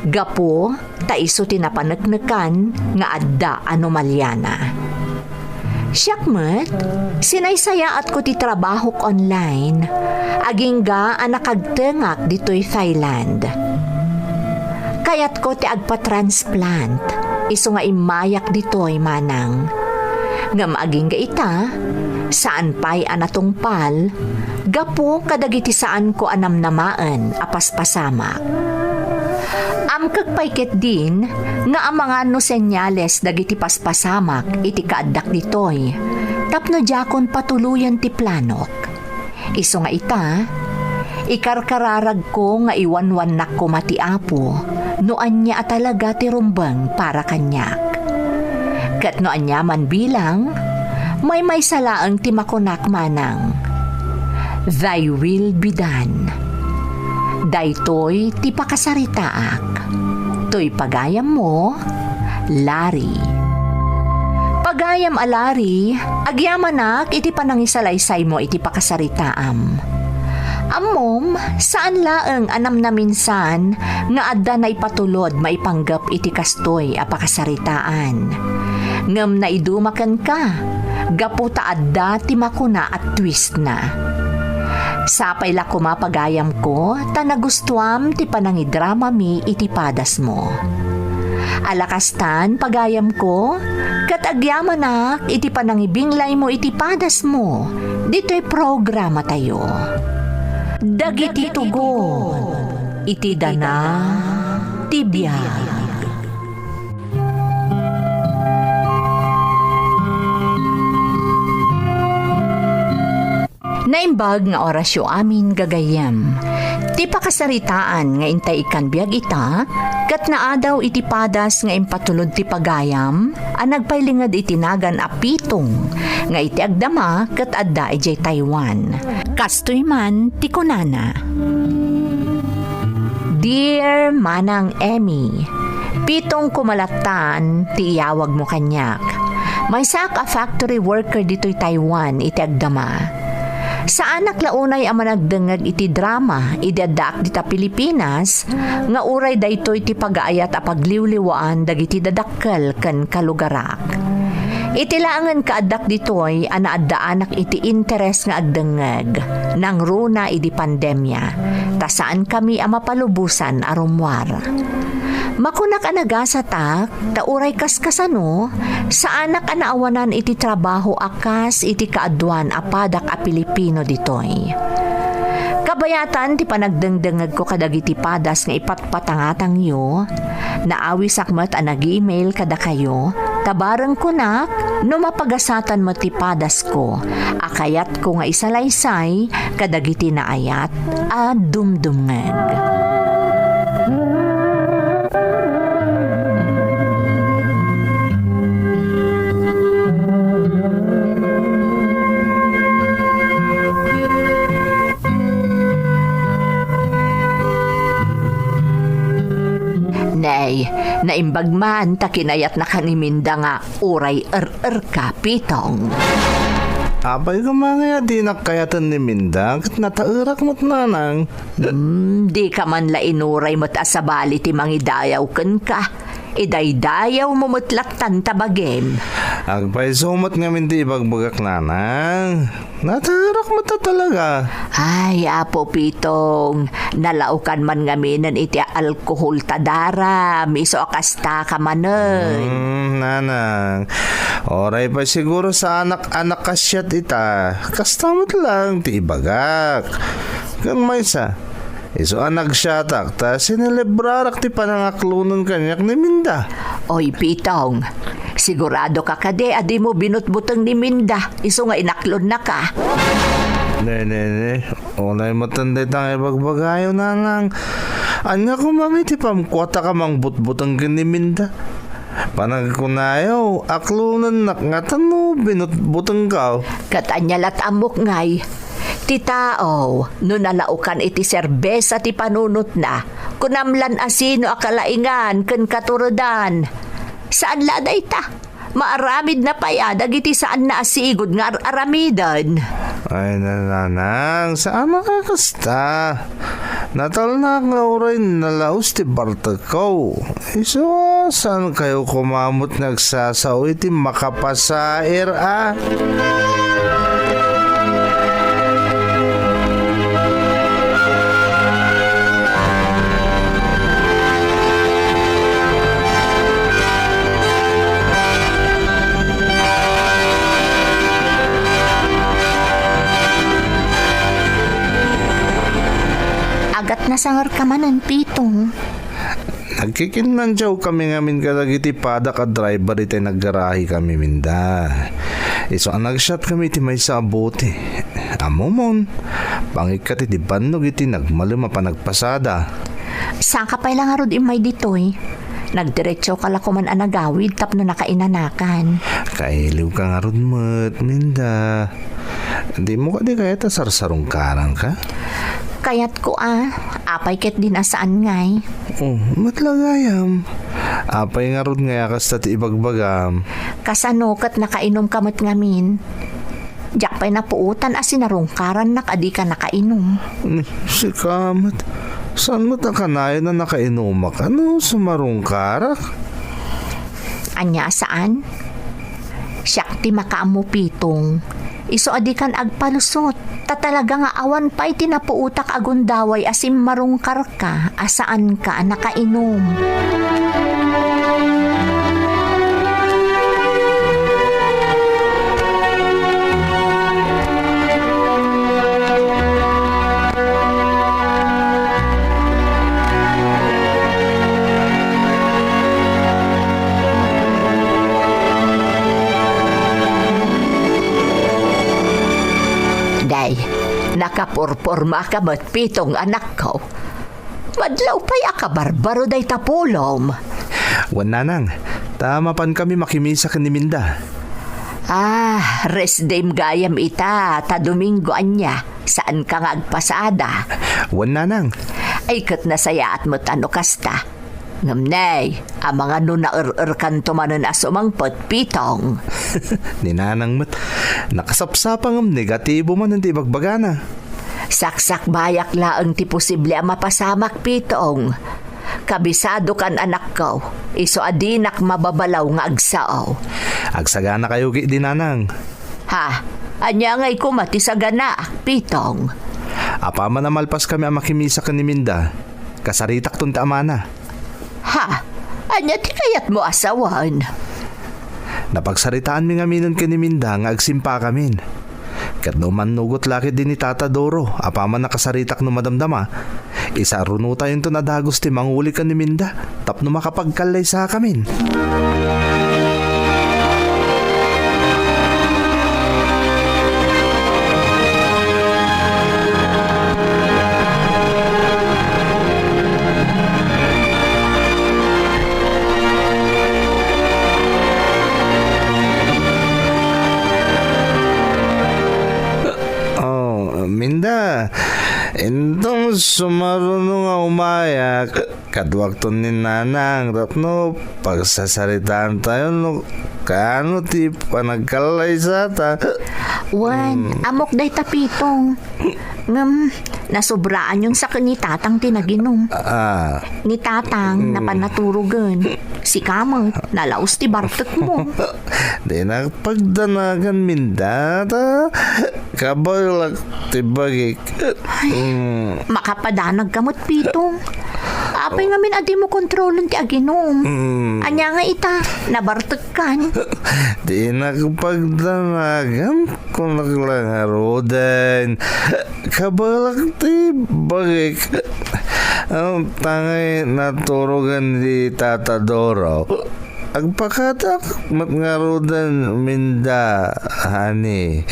Gapo, taiso tinapaneknekan nga adda anomalyana. Siyakmet, sinaysayaat ko ti trabahok online, agingga anakagtengak dito'y Thailand. Kayat ko ti agpa-transplant, iso nga imayak dito'y manang. Ngam agingga ita, saan pa'y anatungpal, gapo kadagiti saan ko anamnamaan apaspasamak. Amkagpayket din nga ang mga no senyales dagiti paspasamak iti kaaddak ditoy tapno jakon patuluyan ti planok. Iso nga ita, ikarkararag ko nga iwanwan nak ko matiapo noan niya talaga ti rumbang para kanyak. Kat noan niya man bilang, may salaang ti makunak manang. Thy will be done. Daytoy ti pakasaritaak. To'y pagayam mo, Larry. Pagayam alari, agyamanak iti panangisalaysay mo iti pakasaritaam. Amom, saan laeng anam na minsan nga adda na ipatulod maipanggap iti kastoy a pakasaritaan. Ngem na idumaken ka, gaputa adda ti makuna at twist na. Sapay la kumapagayam ko, tanagustuam ti panangidrama mi iti padas mo. Alakastan pagayam ko, katagyamanak iti panangibinglay mo iti padas mo, dito'y programa tayo. Dagiti tugon, iti dana, tibiyag. Naimbag nga orasyo amin gagayam. Ti pakasaritaan nga intay ikan biag ita, kat naadaw iti padas nga impatulod ti pagayam, ang nagpailingad itinagan apitong, nga iti agdama kat adda ijay Taiwan. Kastoy man ti kunana. Dear Manang Emmy, pitong kumalatan ti iyawag mo kanyak. May sak a factory worker dito'y Taiwan iti agdama. Sa anak launay ang managdengag iti drama, idadaak dita Pilipinas, nga uray daytoy ti pagaayat a pagliwliwaan dagiti dadakkel ken kalugarak. Iti laangan kaadak ditoy ana addaanak iti interes nga agdengeg nang runa iti pandemya. Ta saan kami a mapalubusan a rumwar. Makunak anagasatak, tauray kaskasano, sa anak anaawanan iti trabaho akas iti kaadwan apadak a Pilipino ditoy. Kabayatan ti panagdengdengeg ko kadagiti padas nga ipatpatangatang yo, naawi sakmet a nag-email kada kayo, tabareng kunak no mapagasatan mo ti padas ko, akayat ko nga isalaysay kadagiti naayat a dumdumngeg. Naimbag man takinayat na kaniminda nga uray ka pitong. Abay ka mga di nakayatan ni Minda, kat natairak mo't nanang. Di ka man la inuray mo't asabali ti mangidayaw ken ka. Idaydayaw mo mutlaktan tabagen. Agpay sumot nga Minda ibagbagak nanang. Natairak mo ta talaga. Ay, Apo Pitong, nalaukan man ngaminan iti alkohol tadara, miso akasta ka manay. Nanang, oray pa siguro sa anak-anak kasyat ita. Kastamot lang, ti ibagak. Kang may sa, iso anak syatak, ta sinelebrarak ti panangaklunan kanyak ni Minda. Oy, Pitong, sigurado ka kade, adi mo binutbutang ni Minda, iso nga inaklon na ka. Ne. Unay matanday tang ibagbagayo nanang. Anya ko mami ti pamkwata ka mang butbutang giniminda. Panagkunayaw, aklunan nakngatan mo, binutbutang ka. Katanyalat amok ngay. Ti tao, no nalaukan iti serbesa ti panunot na, kunamlan asino akalaingan ken katurudan. Saan laday ta? Maaramid na payadag iti saan na asigod nga aramidan. Ay nananang, saan makakasta? Natal na nga oray nalaos ti Bartakaw. Iso, saan kayo kumamot nagsasaw iti makapasair Agat na sangar ka manan, Pitong. Nagkikinlandyaw kami ngamin kadagiti pada ka driver iti naggarahi kami minda. Iso ang nagshot kami iti may sabuti. Amomon, pangikat iti banog iti nagmaluma pa nagpasada. Saan ka pa ilang arod imay ditoy? Nagdiretso ka lakuman anagawid tapno nakainanakan. Kailiw ka nga ron mo't minda. Di mo ka di kaya sarsarong karang ka? Kayat ko apay ket din asaan ngay. Oh, matlagayam. Apay nga ron nga kasta ti ibagbagam. Kasano kat nakainom kamot ngamin. Diyak pa'y napuutan asinarungkaran nakadi ka nakainom. Si kamat. Saan mo nakanayan na nakainom ka? Ano, sumarong karak? Anya saan? Siyak ti makaamo, Pitong. Iso adikan agpalusot. Ta talaga nga awan pa'y tinapuutak agundaway asim marungkar ka asaan ka nakainom. Nakapurporma ka mat Pitong anak ko. Madlaw pa'y akabarbaro day tapulom. Wananang, tama pan kami makimisa ka ni Minda. Rest dame gayam ita, ta Domingo anya. Saan ka nga agpasada? Wananang. Ay kat nasayaat mo tano kasta. Ngamnay, ang mga nuna-ur-ur tumanon asumangpot, Pitong. Ninanang mat, nakasapsapang negatibo man hindi bagbagana. Saksak bayak laang ti posible ang mapasamak, Pitong. Kabisado kan anak ko, iso adinak mababalaw nga agsao. Agsagana kayo dinanang. Ha, anya ngay kumati sa gana, Pitong. Apa man namalpas kami ang makimisa ka ni Minda. Kasaritak tun taamana. Ha, anya ti kayat mo asawan. Napagsaritaan mi nga minon ka ni Minda nga agsimpa kamin. Kat naman nugot lakit din ni Tata Doro, apaman nakasaritak no madamdama. Isa runuta yun to na dagos ti manguli ka ni Minda, tapno makapagkalay sa kamin. Minda, entong sumarunong nga umayak kadwakto ni nanang tapno pagsasaritaan tayo no kano ti panagkalay sa ta. Amok day tapitong. Nasubraan yung sa ni tatang tinaginom. Ni tatang napanaturugan. Si kamot, nalaos ti bartek mo. Di nagpagdanagan Minda, kabalak ti bagik. Makapadanag kamot, Pitong. Apay ngamin adi mo kontrolon ti aginom. Anya nga ita, nabartek kan. Di nagpagdanagan kung naglangarodan. Kabalak ti bagik. Ang tangay naturugan di Tata Doro. agpakatak matngarudan minda, honey.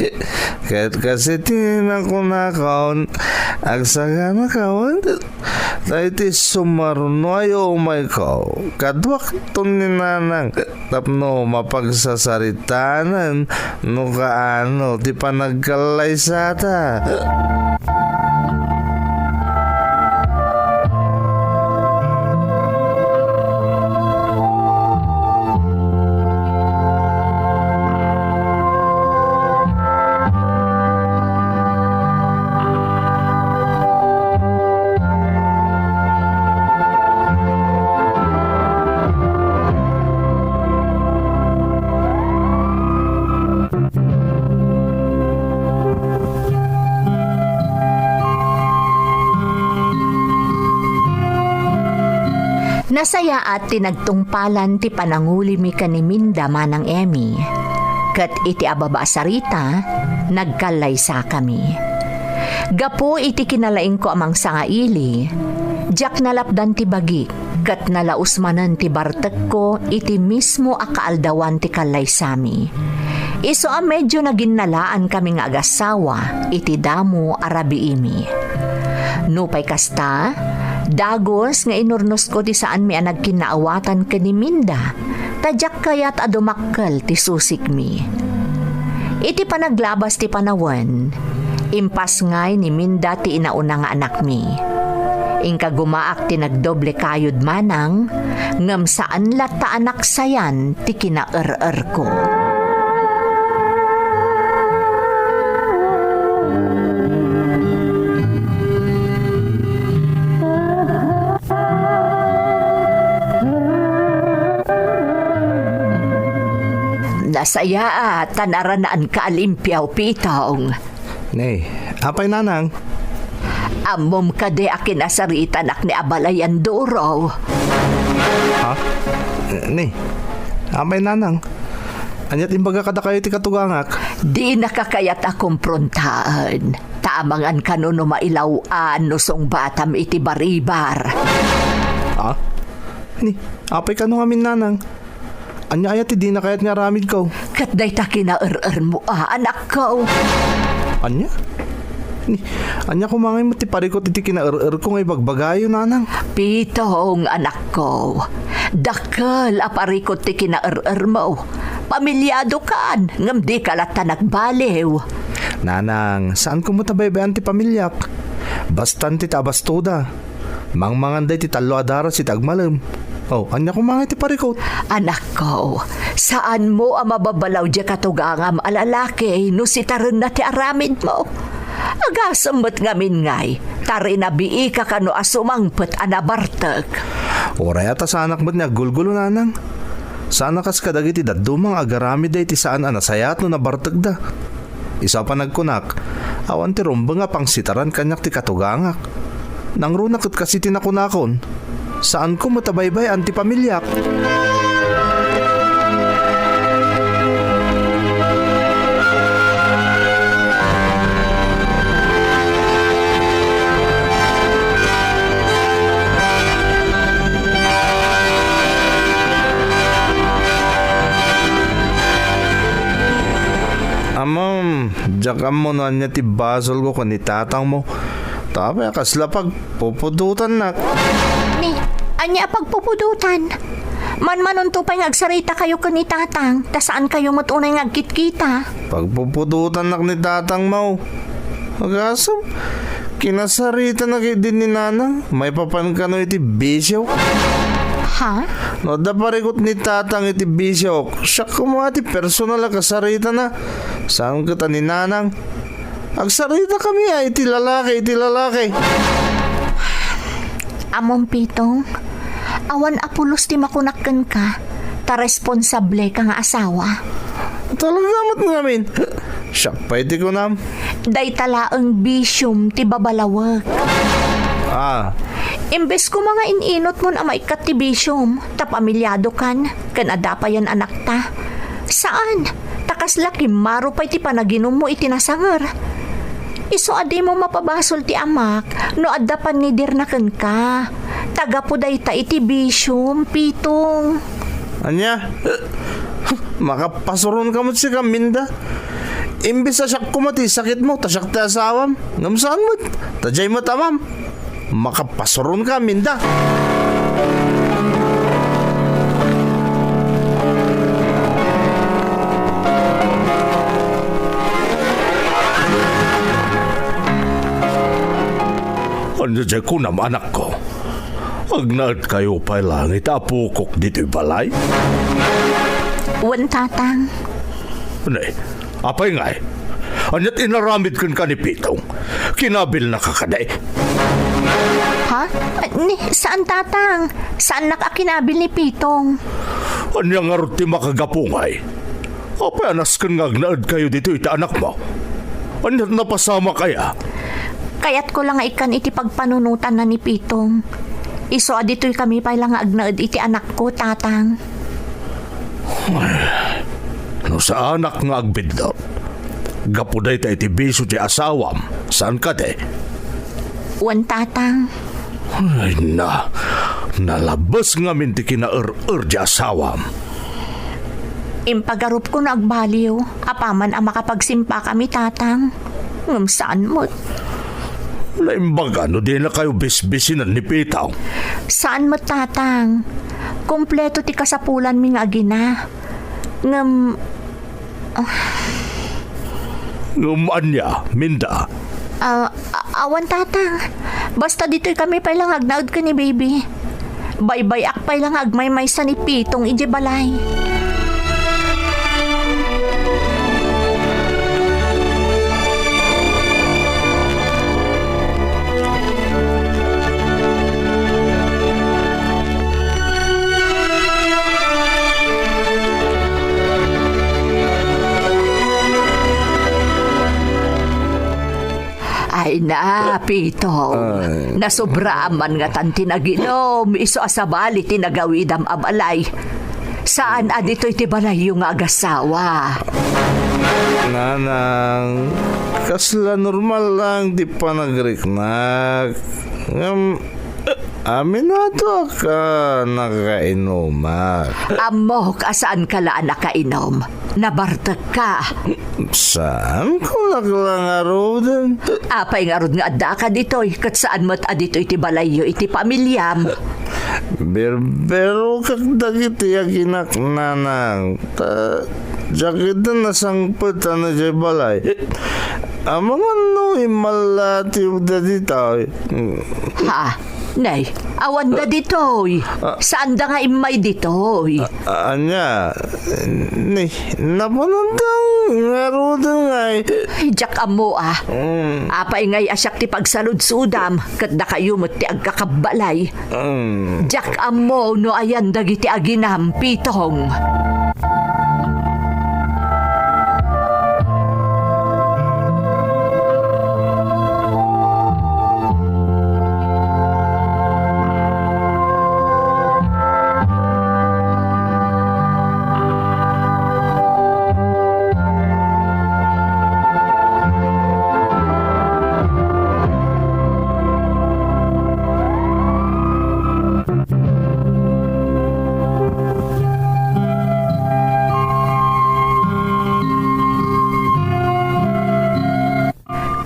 Kahit kasi tingin ko na kaon, agsaga na kaon, tayo ti sumarunoy o may kaw. Kadwak to ni nanang, tapno mapagsasaritanan, no kaano, ti panagkalay sa ta. Nasaya at tinagtungpalan ti pananguli mi kaniminda manang Emmy. Kat iti ababa sarita, nagkalay sa kami. Gapo iti kinalaing ko amang sangaili, jak nalapdan ti bagi, kat nalausmanan ti bartek ko iti mismo akaaldawan ti kalay sami. Iso a medyo naginnalaan kami nga agasawa, iti damo arabiimi. Nupay kasta, dagos nga inurnos ko ti saan mi nagkinaawatan kaniminda, tadyak kayat adumakkel ti susik mi. Iti panaglabas ti panawan, impas ngay ni Minda ti inauna nga anak mi. Ingka gumaak ti nagdoble kayod manang, ngam saan lata anak sayan ti kinaer-er ko. Nasaya at tanaranaan ka alimpyaw pitong. Nay, apay nanang? Amom ka de akin asarita nak ni abalayan duro. Ha? Nay, apay nanang? Anyat imbaga kada kayo ti katugangak? Di nakakayat akong prontaan. Tamangan ka no mailawaan no song batam iti baribar. Ha? Ni, apay ka no amin nanang? Anya ayat di na kayat nga ramid ko. Kat day ta kinaer-er mo anak ko. Anya? Ni, anya kumangay mo ti parikot iti kinaer-er ko ngay bagbagayo nanang. Pitong anak ko. Dakal aparikot ti kinaer-er mo. Pamilyado kan, ngam di kalata nagbaliw. Nanang, saan ko mo tabaybayan ti pamilyak? Bastan ti tabastoda. Mangmanganday ti talo adara si tagmalam. Oh, anya kumangay ti parikot. Anak ko, saan mo ang mababalaw di katugangam alalaki no si tarin na ti aramid mo? Agasamot ngamin ngay, tarin na bii ka kano asumangpet anabartek. Oray ata sa anak mo't niya gulgulo nanang. Sana kas kadagiti dadumang agaramid day ti saan anasayat no nabartek da. Isa pa nagkunak, awan ti rumba nga pang sitaran kanyak ti katugangak. Nang runakot kasi tinakunakon, saan ko matabaybay anti pamilyak? Amam, jakam mo na niya ti basol ko kung itatang mo. Tapay kasla pag pupudutan nak. Ni, anya pagpupudutan. Man-manon to pa'y agsarita kayo ni tatang, ta saan kayo matunay ngagkit-kita. Pag pupudutan nak ni tatang mo. Agasam, kinasarita na kayo din ni nanang. May papan ka no iti bisyo. Ha? No, daparikot ni tatang iti bisyo. Siya kumati personal na kasarita na. Saan kita ni nanang? Agsarita kami ay iti lalaki. Among pitong, awan apulos ti makunakkan ka, ta responsable ka nga asawa. Talagamot ngamin. Siya pa iti ko nam. Day talaang bisyum ti babalawag. Imbes ko mga ininot mo na maikat ti bisyum, ta pamilyado kan adapayan anak ta. Saan? Takas laki maro pa iti panaginom mo iti nasangar. Iso adi mo mapabasol ti amak, no adapan ni dir na ka. Taga po day ta iti bisyum, pitong. Anya, makapasuron ka mo si Kaminda. Imbis sa siyak kumati, sakit mo, tasyak ta asawam. Ngamsaan mo, tajay mo tamam. Makapasuron ka, Minda. Ano dyan ko naman anak ko? Agnaat kayo pa lang itapukok dito'y balay? Wan tatang. Nay, apay nga eh. Anyat inaramid kan ka ni Pitong. Kinabil na kakaday. Ha? Saan tatang? Saan nakakinabil ni Pitong? Anya nga ruti makagapungay. Apay anas kan nga agnaad kayo dito ita anak mo. Anyat napasama kaya? Kaya't ko lang nga ikan iti pagpanunutan na ni Pitong. Iso adito'y kami pa lang nga agnaad iti anak ko, tatang. No sa anak nga agbidlot. Gapuday ta iti biso ti asawam. Saan ka de? Wan tatang. Ay na. Nalabas nga minti kina-ur-ur di asawam. Impagarup ko na agbaliw. Apaman ang makapagsimpa kami, tatang. Saan mo? Naimbaga no di na kayo bisbisinan ni Pitaw. Saan mo, tatang? Kompleto ti kasapulan mi nga agina. Ngam... Ngumaan niya, Minda. Awan, tatang. Basta dito'y kami pa lang agnaud ka ni baby. Baybay akpay lang agmay-may sa ni Pitong iji balay. Ay na, Pitong. Nasubraaman nga tan tinaginom. Iso asabali tinagawidam abalay. Saan adito'y tibalay yung agasawa? Nanang, kasla normal lang, di pa nagriknak. Amin na to ka nakainumak. Amok, asaan ka laan nakainom? Nabartag ka. Saan ko naglangaro din? Apay nga rod nga adda ka dito'y. Kat saan mo't adito'y tibalayo iti pamilyam. Pero kakdagit yaginak nanang. Jakit na nasangpot na dyan balay. Amang ano imalati yung daditaw. Ha? Nay, awan da dito'y. Saan da nga imay dito'y? Anya, napanandang ngaro din nga eh. Jack amo Apay ngay asyak ti pagsaludsudam. Kat da kayo mo't ti agkakabalay. Jack amo no ayan dagiti aginam, Pitong.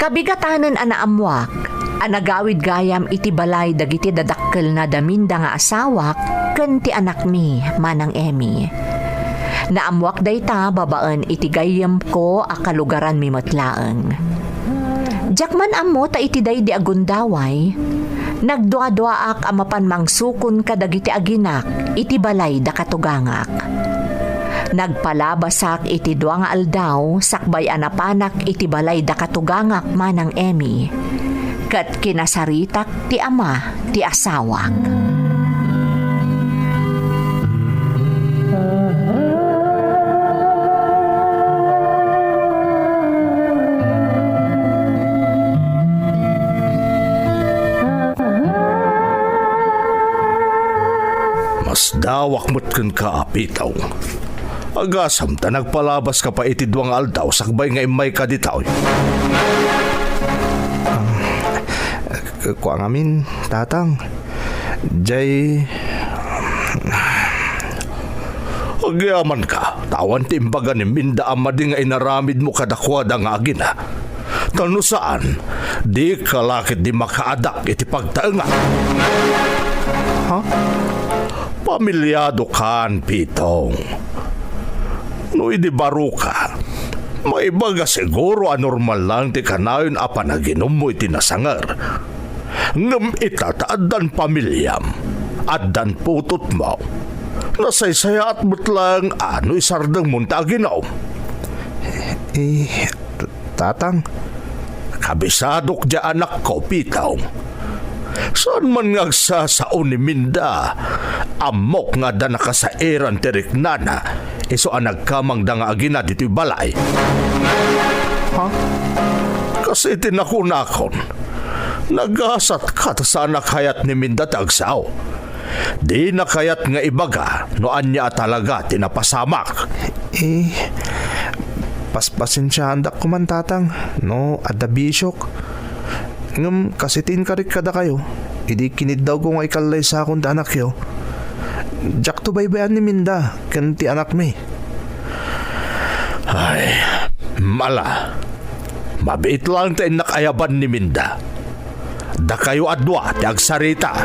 Kabigatanan anaamwak, anagawid gayam iti balay dagiti dadakkel na daminda nga asawak ken ti anak mi manang Emmy. Naamwak dayta babaan iti gayam ko akalugaran mi matlaeng. Jakman ammo ta iti day di agundaway, nagdua-duaak amapan mangsukon kadagiti aginak iti balay da katugangak. Nagpalabasak iti dua nga aldaw sakbay anapanak iti balay da katugangak manang Emmy. Kat kinasaritak ti ama ti asawak. Mas dawak mo't kan ka, Pitaw. Agasam ta nagpalabas ka pa iti duwang aldaw sakbay nga imay ka ditaw. Kuang amin, tatang. Jay... Agyaman ka, tawan timbaga ni Minda amadi nga inaramid mo kadakwada nga agina. Tano saan, di kalakit di makaadak iti pagtaenga. Ha? Pamilyado kan, Pitong. No di baro ka, maibaga siguro anormal lang ti kanayon apa naginom mo iti nasangar. Ngam itataadan pamilyam, addan putot mo. Nasaysaya at mutlang ano isardang munta ginaw. Tatang, Kabisadok dya anak ko, Pitaw. Saan man ngagsasaon ni Minda, amok nga da nakasairan tirik nana, iso ang nagkamang da nga agina dito'y balay. ha? Kasi tinakunakon, nagasat ka ta sa anak hayat ni Minda tagsaw. Di na kayat nga ibaga, noan niya talaga tinapasamak. Paspasensyahan dak ko man, tatang. No, adda bisyok. Ngam, kasitin karik kada kayo. Idi kinid daw ko nga ikalay sa akong da anak yo. Jak to baybayan ni Minda, kanti anak mi. Ay, mala. Mabait lang tayo nakayaban ni Minda. Da kayo adwa, ti agsarita.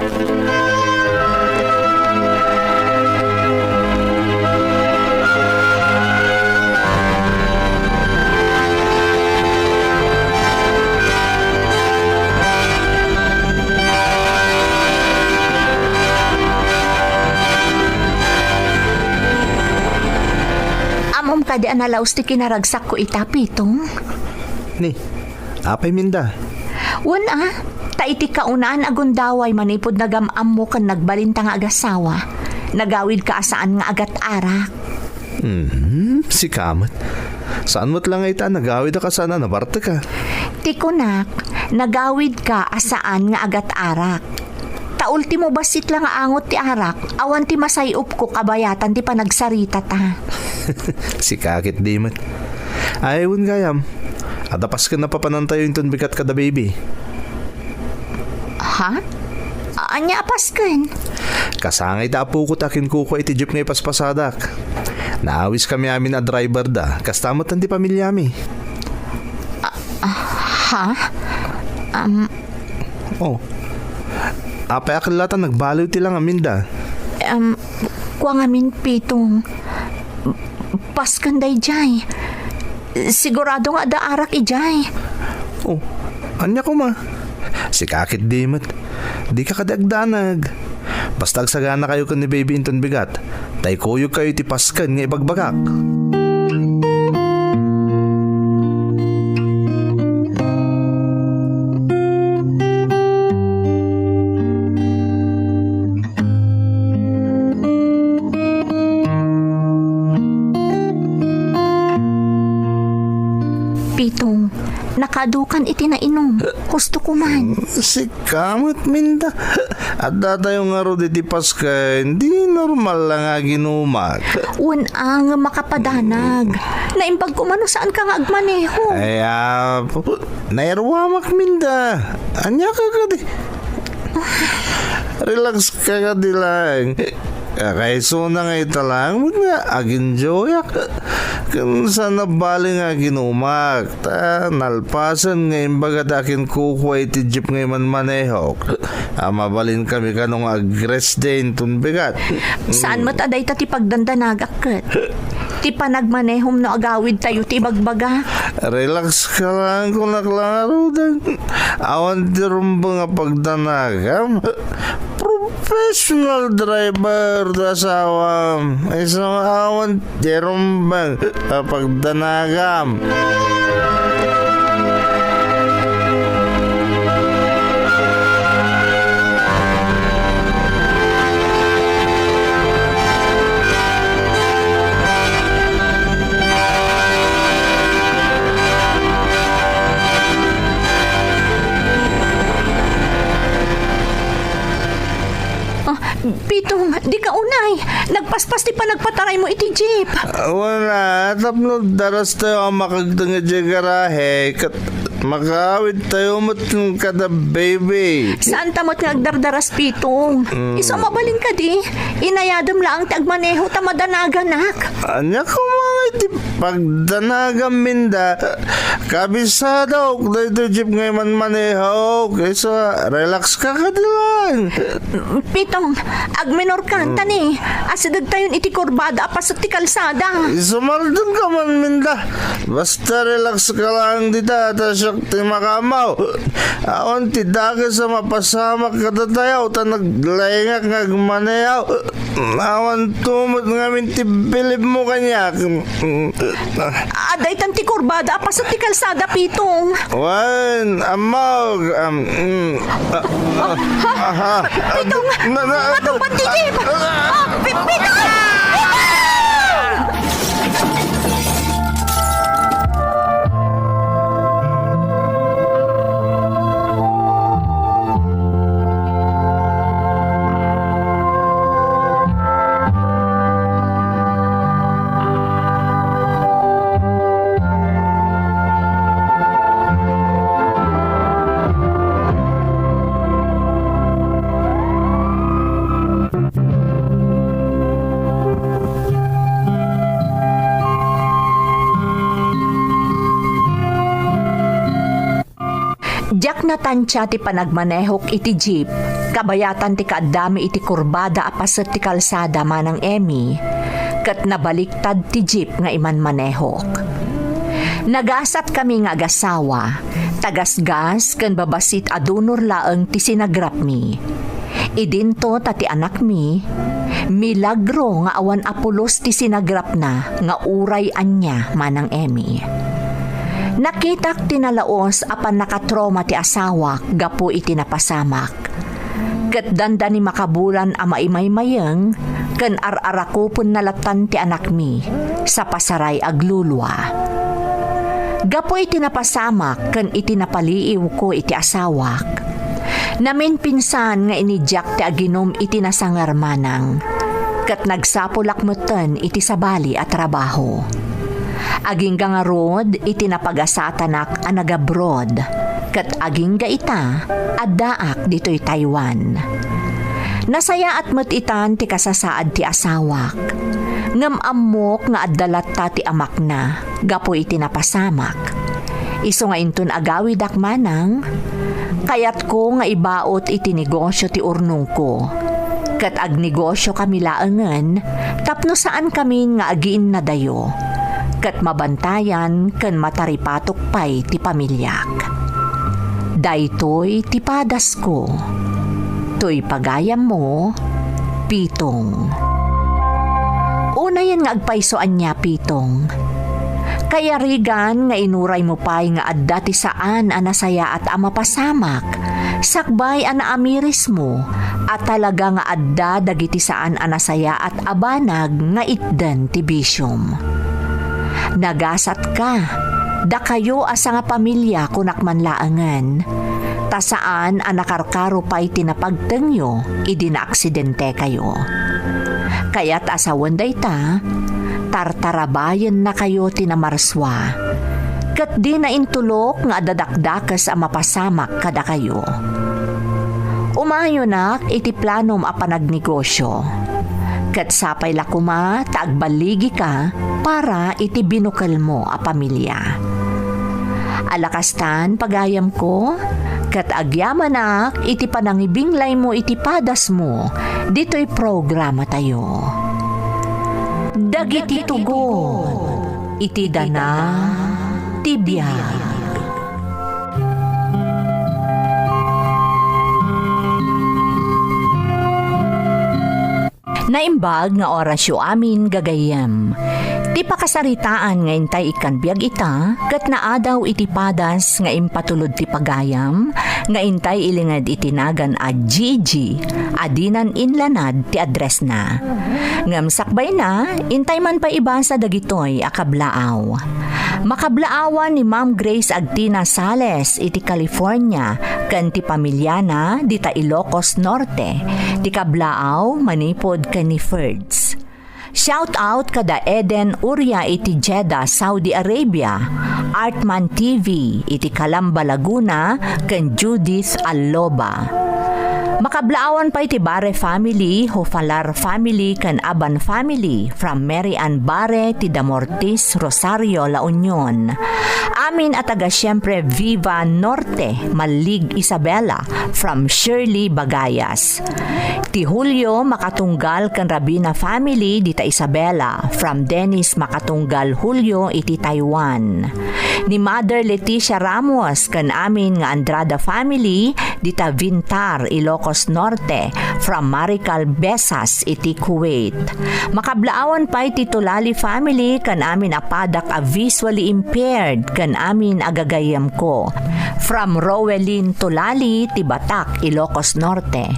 Amom kadi analaos ti kinaragsak ko ita, Pitong. Ni, apay Minda. Wana, taiti kaunaan agundaway manipod nagamam mo kan nagbalinta nga agasawa. Nagawid ka asaan nga agat arak. Si Kamat. Saan mo't lang ita nagawid ka sana nabarte ka? Tikunak, nagawid ka asaan nga agat arak. Ultimo basit lang nga angot ti arak, awan ti masayop ko kabayatan ti panagsarita ta. Si Kakit Dimat. Ayun gayam. Adapas ka na papanantayo yung bigat ka da baby. Ha? Anya apasken? Kasangay da po ko takin kuko iti jeep ngay paspasadak. Naawis kami amin a driver da. Kastamot ang di pamilya mi. Ha? Oh. Apay akilatan nagbaliw tilang amin da. Kuang amin, Pitong. Paskan day jay. Sigurado nga da arak ijay. Oh, anya ko ma. Si Kakit Dimat. Di ka kadagdanag. Basta agsagana kayo kan ni baby inton bigat. Tay kuyog kayo ti paskan nga ibagbagak. Pitong, nakadukan iti na inom. Gusto ko man. Si Kamat Minda. At datayo nga ro di paska. Hindi normal lang nga ginumak. Wan ang makapadanag. Naimbag ko mano saan ka nga agmaneho. Ay, nairwamak Minda. Anya ka ka di. Relax ka ka di lang. Kayso na nga italang nga aginjoyak. Kung saan nabali nga ginumak. Nalpasan nga imbaga dakin kukway ti jeep ngay man manehok. Mabalin kami kanong agres din tunbigat. Saan mataday ta ti pagdandanagak ket? Ti panagmanehom no agawid tayo ti bagbaga. Relax ka lang kung naklaro dan. Awan ti rumbo nga pagdanagam. Professional driver da sawam. Isang awan ti rumbang pagdanagam. Pitong, di ka unay. Nagpaspas ti pa nagpataray mo iti jeep. Wala, tapno daras tayo ang makagdanga dyan garahe. Makaawit tayo mo't kada baby. Saan tamot nga agdardaras pitong? Iso mabalin ka di. Inayadom lang tagmaneho tamadanaga,nak. Anya ko mga iti pagdanagang minda. Kabisado ko dito jeep ngayon man maneho. Kaysa relax ka lang. Pitong, agmenor ka tani. Asidag tayon iti kurbada apas ti kalsada. Isumaldon ka man minda. Basta relax ka lang dita. Tasyak ti makamaw. Aon ti dake sa mapasamak kada tayo. Ta naglayngak ngagmaneho. Awan tumot ngamin ti bilib mo kanya. Aday tan ti kurbada apas ti kalsada pitong. Wan, amaw. Pitong, matong pantigib. Pitong! Diyak na tansya ti panagmanehok iti jeep, kabayatan ti kaadami iti kurbada apas ti kalsada manang Emmy, kat nabaliktad ti jeep nga iman manehok. Nagasat kami nga agasawa, tagasgas ken babasit adunor laeng ti sinagrap mi. Idinto tati anak mi, milagro nga awan apulos ti sinagrap na nga uray anya manang Emmy. Nakitak tinalaos apan nakatroma ti asawak gapo iti napasamak. Ket danda ni makabulan a maimay-mayeng ken ar-arakupon nalatan ti anak mi sa pasaray aglulwa. Gapo iti napasamak ken iti napaliiw ko iti asawak. Namin pinsan nga inidyak ti aginom iti nasangar manang. Ket nagsapulak meten iti sabali at trabaho. Aging nga rod iti napag-asatanak a nagabroad ket aging ga ita addaak ditoy Taiwan. Nasaya at matitan ti kasasaad ti asawak. Ngem ammok nga addalat ta ti amak na gapo iti napasamak. Isu nga inton agawid ak manang kayat ko nga ibaot iti negosyo ti urnong ko. Ket agnegosyo kami laengen tapno saan kami nga agiin na dayo. Ket mabantayan ken mataripatok pay ti pamilyak. Daytoy ti padas ko. Toy pagayam mo, Pitong. Una yan nga agpaisoan niya, Pitong. Kaya rigan nga inuray mo pay nga adda ti saan anasaya at amapasamak. Sakbay ana amiris mo at talaga nga adda dagiti saan anasaya at abanag nga itden ti bisyom. Nagasat ka, da kayo asa nga pamilya kunak manlaangan. Tasaan anakarkaro pa'y tinapagtengyo, idi na aksidente kayo. Kaya't asawan day ta, tartarabayan na kayo tinamarswa. Kat di na intulok nga dadakdakas ang mapasamak kada kayo. Umayo nak iti planom a panagnegosyo. Kat sapay lakuma, taagbaligi ka para iti binukal mo a pamilya. Alakastan pagayam ko, kat agyamanak iti panangibinglay mo iti padas mo, dito'y programa tayo. Dagiti tugon, iti dana, tibiyag. Naimbag nga orasyo amin gagayem. Ti pakasaritaan nga intay ikan biag ita, kat naadaw iti padas nga impatulod ti pagayam, nga intay ilingad itinagan a Gigi, adinan inlanad ti address na. Ngam sakbay na, intay man pa ibasa dagitoy akablaaw. Makablaawan ni Ma'am Grace Agtina Sales iti California, kan ti pamilyana dita Ilocos Norte, ti kablaaw manipod kan ni Ferds. Shout out kada Eden Uria iti Jeddah, Saudi Arabia, Artman TV iti Calamba, Laguna, ken Judith Alloba. Makablaawan pa iti Bare family, Hofalar family, ken Aban family from Mary Ann Bare ti Damortis, Rosario, La Union. Amin at taga siyempre Viva Norte, Malig Isabela from Shirley, Bagayas. Ti Julio Makatunggal ken Rabina family dita Isabela from Dennis Makatunggal Julio iti Taiwan. Ni Mother Leticia Ramos ken amin nga Andrada family dita Vintar, Ilocos Norte from Marical Besas iti Kuwait. Makablaawan pa iti Tulali family ken amin apadak a visually impaired ken amin agagayam ko from Rowelyn Tulali ti Batak, Ilocos Norte.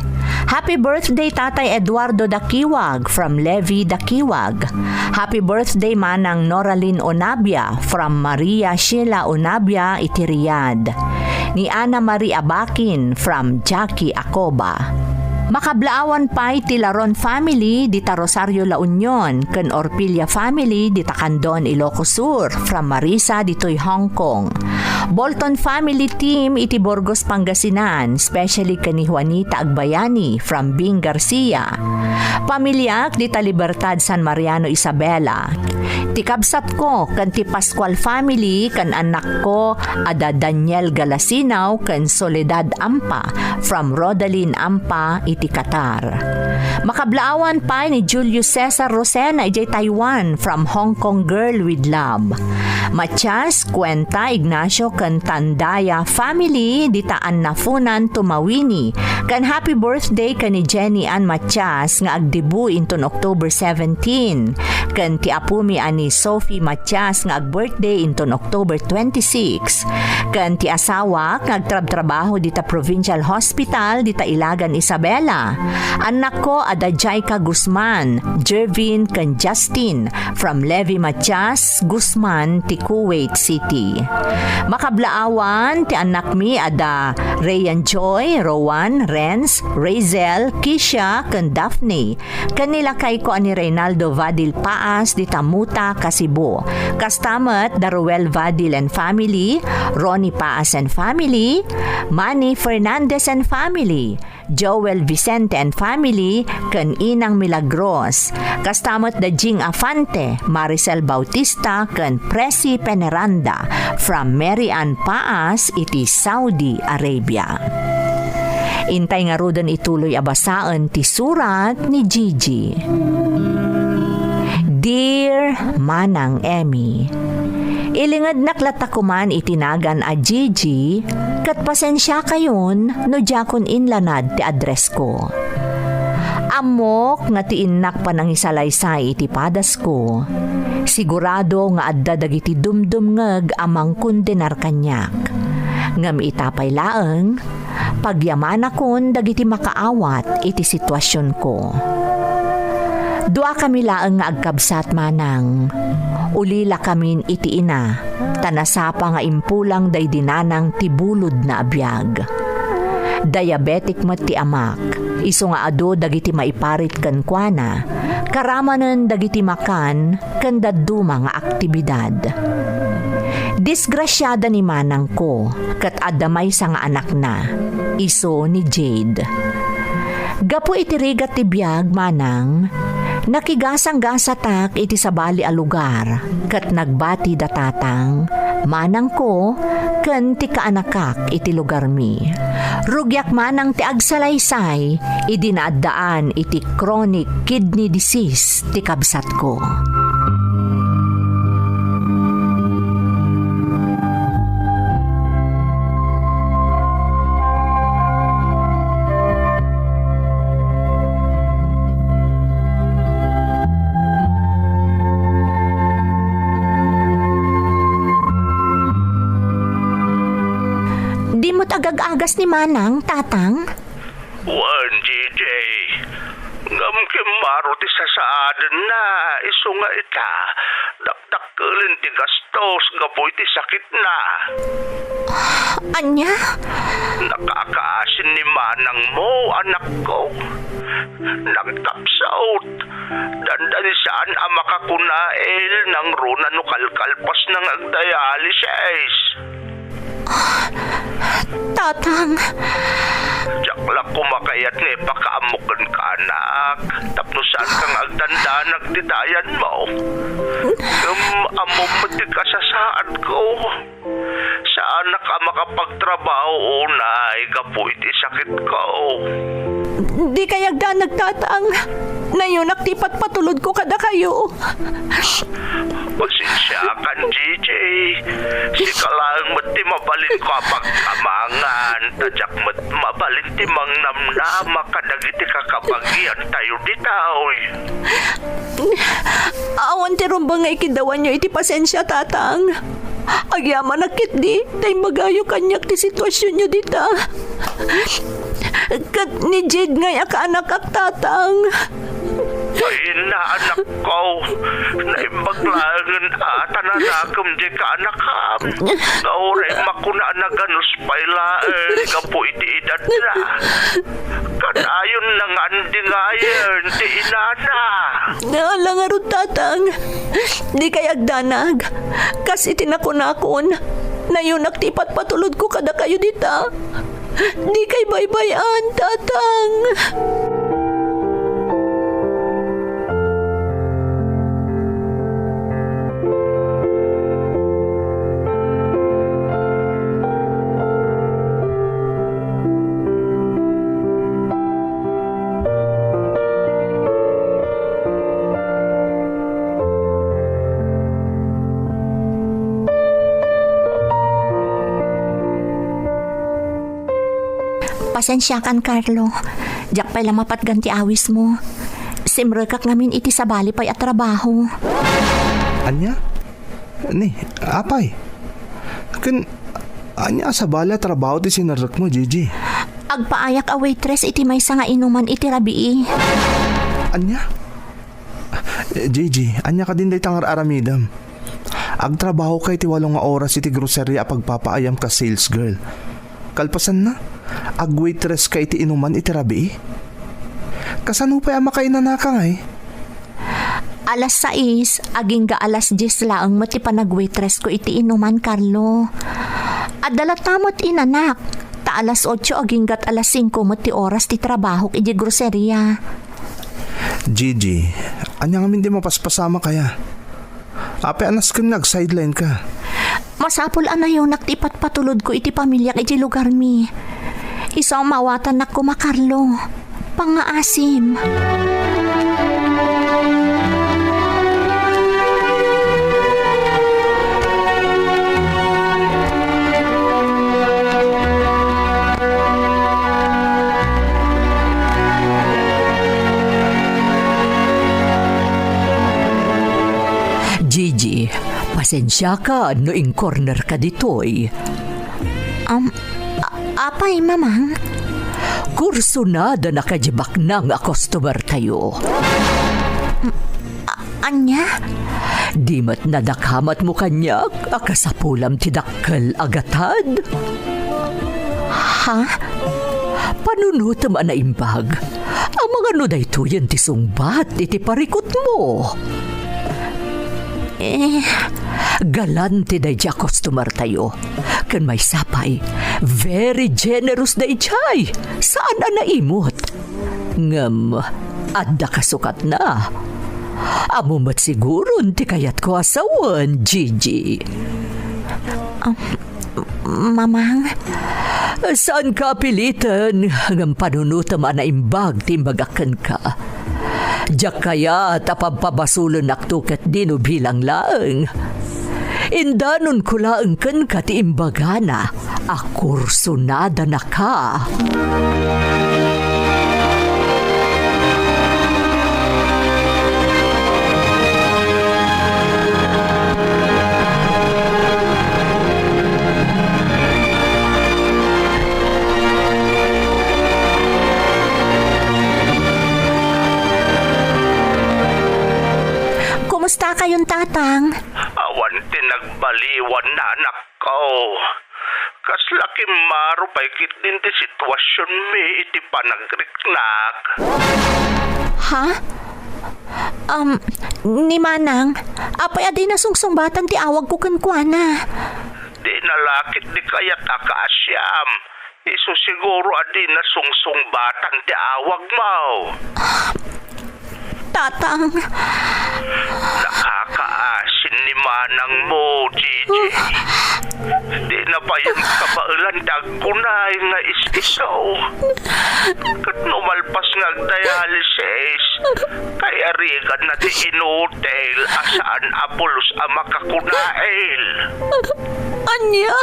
Happy birthday Tatay Eduardo Dakiwag from Levi Dakiwag. Happy birthday manang Noraline Onabia from Maria Sheila Onabia iti Riyadh. Ni Ana Marie Abakin from Jackie Acoba. Makablaawan pa iti Laron family dita Rosario, La Union, ken Orpilla family dita Candon, Ilocos Sur from Marisa ditoy Hong Kong. Bolton family team iti Burgos, Pangasinan, especially ken ni Juanita Agbayani from Bing Garcia. Pamilyak dita Libertad, San Mariano, Isabela. Ti kabsat ko ken ti Pascual family ken anak ko ada Daniel Galasinaw ken Soledad Ampa from Rodalyn Ampa iti Qatar. Makablaawan pa ni Julius Cesar Rosena iti Taiwan from Hong Kong Girl with Love. Matias Cuenta Ignacio ken Tandaya family dita Annafunan, Tumawini. Ken happy birthday ken ni Jenny Ann Matias nga agdebu inton October 17. Ken ti apumi ani Sophie Matias nga ag-birthday inton October 26. Ken ti asawa nga agtrab-trabaho dita Provincial Hospital dita Ilagan, Isabela. Anak ko ada Jaika Guzman, Jervin ken Justin from Levi Matias Guzman ti Kuwait City. Makablaawan ti anak mi ada Rayan Joy, Rowan, Renz, Razel, Kisha ken Daphne. Kanilakay ko ani Reynaldo Vadil Paas dita Muta, Kasibo. Kastamat Daruel Vadil and family, Ronnie Paas and family, Manny Fernandez and family, Joel Vicente and family, ken Inang Milagros. Kastamat da Jing Afante, Maricel Bautista, ken Presi Peneranda from Mary Ann Paas iti Saudi Arabia. Intay nga rodon ituloy abasaan ti surat ni Gigi. Dear Manang Emmy, ilingad naklatakuman itinagan a Gigi, kat pasensya kayon no jakon inlanad ti address ko. Amok nga ti innak panangisalaysay iti padas ko. Sigurado nga adda dagiti dumdumngeg amang kundenar kanyak. Ngam itapay laeng, pagyamana kon dagiti makaawat iti sitwasyon ko. Dua kami laeng nga agkabsat manang. Ulila kamin iti ina, tanasapa nga impulang day dinanang tibulod na abiyag. Diabetic met ti amak, iso nga ado dagiti maiparit ken kuana, karamanen dagiti makan ken dadduma nga aktibidad. Disgrasyada ni manang ko, kat adamay sa nga anak na, iso ni Jade. Gapo iti rigat ti biyag manang, nakigasang-gasatak iti sabali a lugar, kat nagbati datatang, manang ko, ken ti kaanakak iti lugar mi. Rugyak manang ti agsalaysay, idinaaddaan iti chronic kidney disease ti kabsat ko. Agag-agas ni manang, tatang? Wan, DJ. Ngam kimaro ti sasaadan na. Iso nga ita. Dakdakelin ti gastos. Gapoy ti sakit na. Anya? Nakakaasin ni manang mo, anak ko. Nagtapsaot. Dani saan ang makakunail ng runa no kalkalpas ng agdialysis. Tatang, Jaklak kumakayat nga ipakaamukan ka, anak. Tapno saan kang agtanda nagditayan mo. Amo pati ka sa saan ko. Saan na ka makapagtrabaho una, igapo iti sakit ko. di kayagda nagtatang. Ngayon naktipat patulod ko kada kayo. Pasensya kan, JJ. Sikalang mati mabalin ko pagkamangan. Tadyak mabalin ti mang namnama kadagiti kakabagyan tayo ditaoy. Awan ti rumbang nga ikidawan nyo iti pasensya, tatang. Agyaman nakit di, tay magayo kanyak ti sitwasyon nyo dita. Kat ni Jade nga ka anak ak tatang. Ay na anak ko, naimbaglangan ata na nakam di ka anakam. Nauray makuna na ganus pailaan, kapo iti edad na. Kanayon na nga andi ngayon, ti inana. Naalangarod tatang. Di kayagdanag. Kasi tinakunakon. Na yun naktipat patulod ko kada kayo dita. Di kay baybayan, tatang. Pasensya kan, Carlo. Diyak pa'y lamapat ganti awis mo. Simrekak ngamin iti sabali pa'y at trabaho. Anya? Ni, apay? Anya sa bala trabaho ti sinarak mo, Gigi? Agpaayak a waitress iti may nga inuman iti rabii. Anya? Gigi, anya ka din day tangar aramidam. Agtrabaho kay ti 8 nga oras iti grocery a pagpapaayam ka sales girl. Kalpasan na, agwaitress ka iti inuman iti rabii. Kasano pa ama kayo nanaka nga eh? Alas 6, aging ga alas 10 laang mati panagwaitress ko iti inuman, Carlo. Adalat inanak. Ta alas 8 aging gat alas 5 mati oras ti trabaho iti groceria. Gigi, anya nga hindi mapaspasama kaya. Ape anas kang nag-sideline ka. Masapul anayo naktipat patulod ko iti pamilya iti lugar mi. Isang mawatan na kuma, Carlo. Pangaasim. Gigi, pasensya ka no in corner ka ditoy. Apay, mamang? Kurso na da nakajibak ng a customer tayo. Anya? Di mat nadakamat mo kanyak, akasapulam ti dakkel agatad. Ha? Panunutam na imbag. Ang mga nuday tuyan ti sungbat, iti parikot mo. Galante day dya customer tayo. Kan may sapay, very generous day chay. Saan na naimot? Ngam, adda kasukat na. Amumat siguro ti kayat ko asawan, Gigi. Mamang? Saan ka pilitan? Ngam panunutam na imbag timbagakan ka. Diyak kaya tapagpabasulan naktukat dino bilang laeng. Indanon ko laeng kan katiimbagana. Akurso nada na ka. Kumusta kayong tatang? Awan tinagbaliwan na anak ko. Kaslaki maro pa'y kitin ti sitwasyon mi iti panagriknak. Ha? Ni Manang, apay adi na sungsungbatan ti awag ko kankwana. Di nalakit di kayat akaasyam. Iso siguro adi na sungsungbatan ti awag mo. Tatang, Nakakaasin ni Manang mo, Gigi. Di na pa yung kabailan dagkunay nga is-isaw. Kat numalpas nga dialysis, kaya rigan na ti inutel asaan apulos ang makakunail. anya?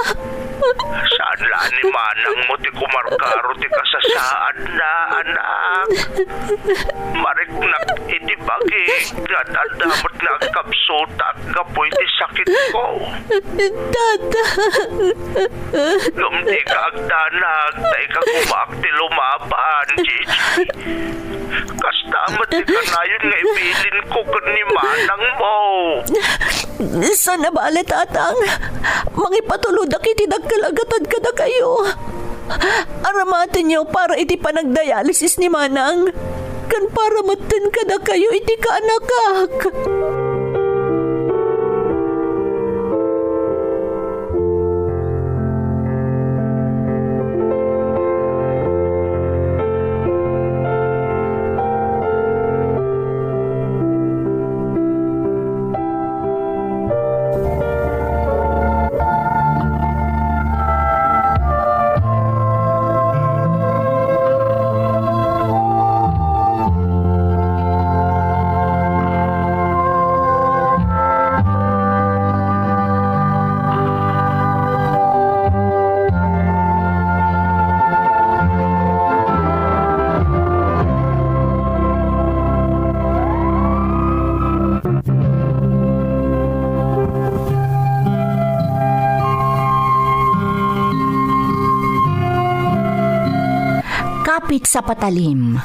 Saan la ni Manang mo ti kumarkaro ti kasasaan na, anak? Mariknak iti bagi nga dadamot na ang kapsuta at kapoy ti sakit ko. Tatang, Lumdi ka agdanag, tay ka kumaak ti lumaban, Gigi. Kastamat ti kanayon nga ibilin ko kan ni Manang mo. sana bale tatang, mangipatulod akiti nagkalagatan ka na kayo. Aramatin niyo para iti panagdialysis ni Manang. Kan para matin ka na kayo iti kaanakak. Kapit sa patalim.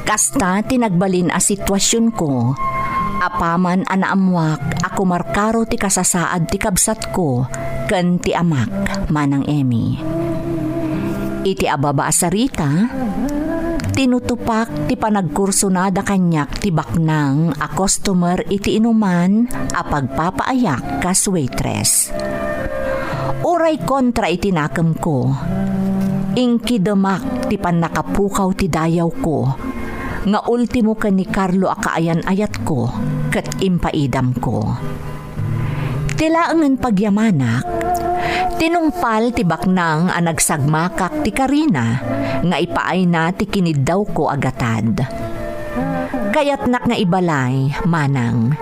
Kasta tinagbalin a sitwasyon ko. Apaman anaamwak ako markaro ti kasasaad ti kabsat ko ken ti amak Manang Emmy. Iti ababa sa Rita, tinutupak ti panagkursunada kanyak ti baknang a customer iti inuman a pagpapaayak kas waitress. Uray kontra iti nakam ko. Ingki demak ti panakapukaw ti dayaw ko, nga ultimo ka ni Carlo akaayan ayat ko, kat impaidam ko. Tilaangan pagyamanak, tinungpal ti baknang a nagsagmakak ti Karina, nga ipaay na ti kiniddaw ko agatad. Kayat nak nga ibalay, Manang,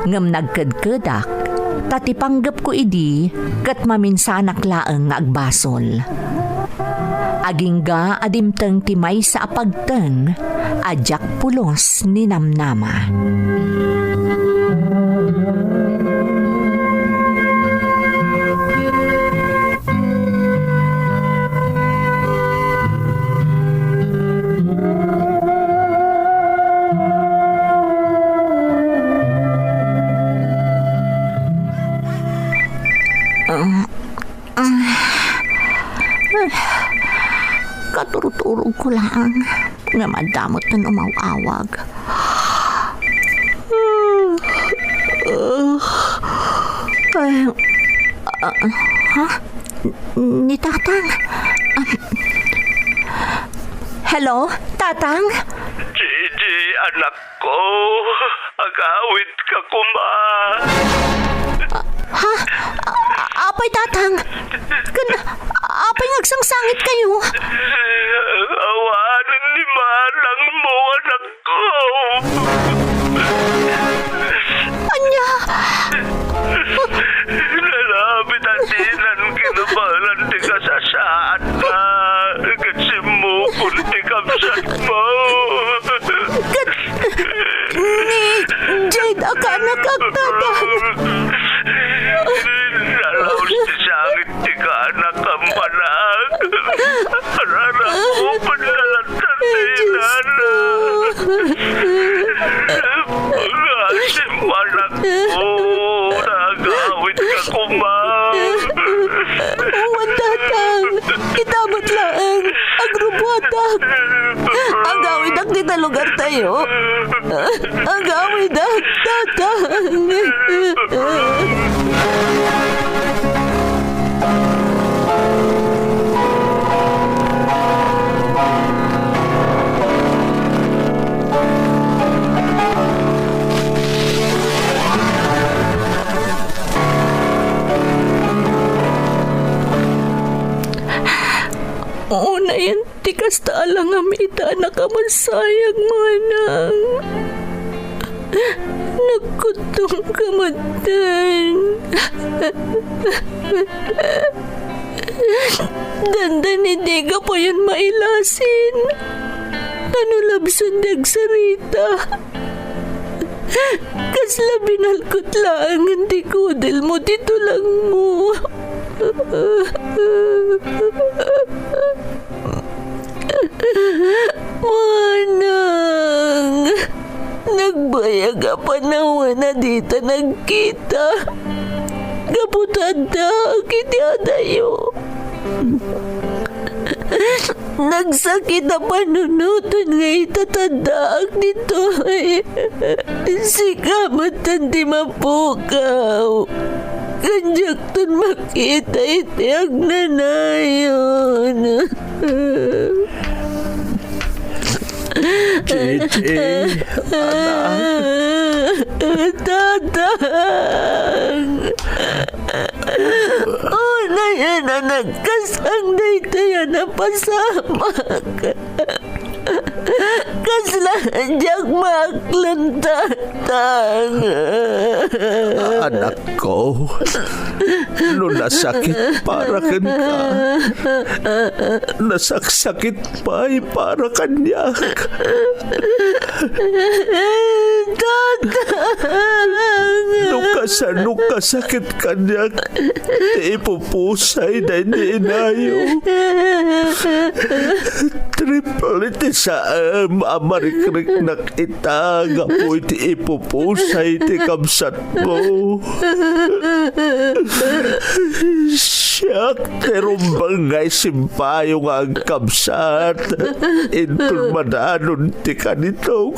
ngam nagkadkadak, tatipanggap ko idi, kat maminsanak laeng nga agbasol. Agingga adimteng timay sa apagteng, ajak pulos ni Namnama. Katurutulog ko lang nga madamot na umawawag. Ha? Ni Tatang? Hello, Tatang? Gigi, anak ko, agawid ka kuma. Ha? Apay, Tatang? Apay ngagsangsangit kayo? Awanan ni Manang mo, anak ko. Anya? Nalapit ang dinan kinabalan di kasasaan na. Kasi mo kunti kamsat mo. Ni Jade akanak Tatang. Nalaos ti sangit ti kaanak ang panag. Arara ko panlalatan ni Nana. Pag-asim anak ko, nagawit ka kuma. Uwan, Tatang. Itamot lang. Agrubuhan tatak. Agawid ak dita lugar tayo. Agawid ak tatak. Una yan, tikas taalang amita na kamansayag manang. Nagkutong kamatan. Dandan hindi ka po yun mailasin. Tanulabsan dag sarita. Kasla binalkot lang, hindi kudel mo, dito lang mo. Manang, nagbayag ka panawa na dito nagkita. Kaputanda, kitiadayo. Nagsakit na panunutan nga itatandaak nito. Sikamat di mapukaw. Kanjak ton makita iti ang nanayon. Gigi, anak. Tatang. Na yan na nagkasang na ito yan na pasamak. Kasla diyang maklantatang. Anak ko, no nasakit para kan ka, nasaksakit pa ay para kanyak. No kasakit kanyak, di ipupusay na hindi inayo. Triple iti sa amarikrik nakita nga po iti ipupusay iti kamsat mo. Siyak terumbang ngay simpayong ang kamsat. Intulmadanon ti kanito.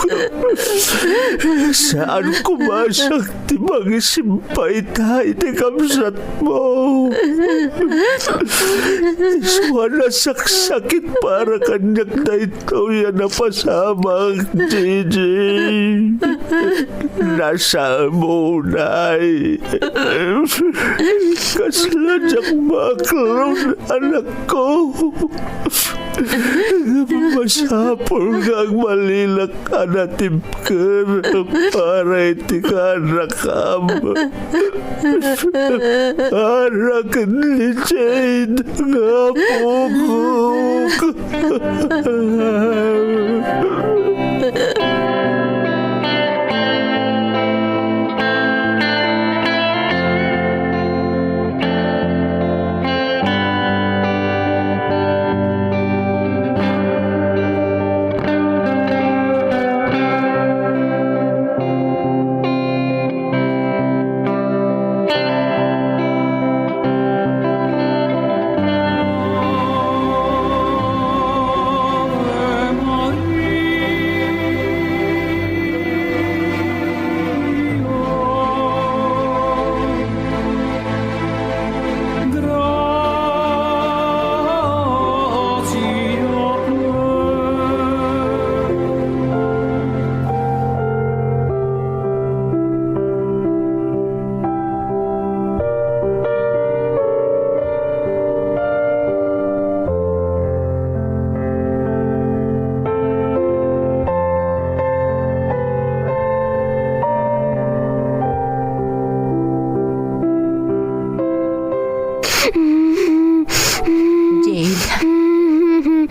Saan kumasak ti magisimpay tayo ti kamsat mo. Iswana saksakit para kanyak na ito yan na pasamang Gigi. Nasa munay. Kasladyak maklon anak ko. Masapol kang malilak anatipker para iti kanakam. Arakan ni Jade nga pugok.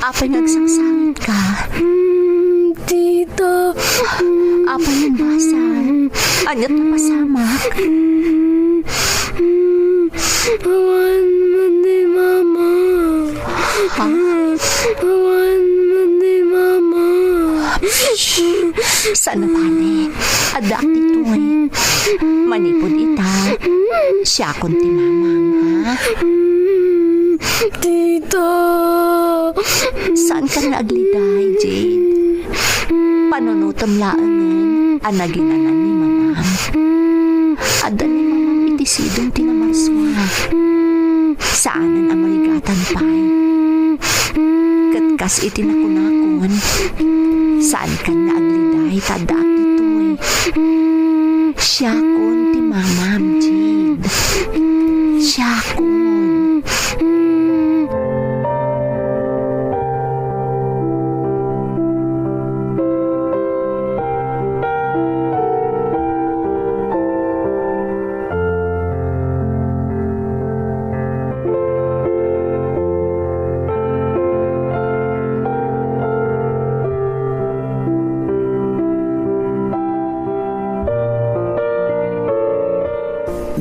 Apay nagsangsangit ka? Tita. Apay yung basan? Anyat na pasamak? Awan mo ni Mama. Ha? Awan mo ni Mama. Sana pali? Adak dito'y. Manipod ita. Siya kunti mamang, ha? Tita! Saan ka naagliday, Jade? Panunutom laangan ang naginanan ni Mamam. Ada ni Mamam itisidong tinamarswa. Saanan ang marigatan pa'y? Katkas itinakunakon. Saan ka naagliday tadaak ito'y? Siya kun ti Mamam, Jade. Siya kun.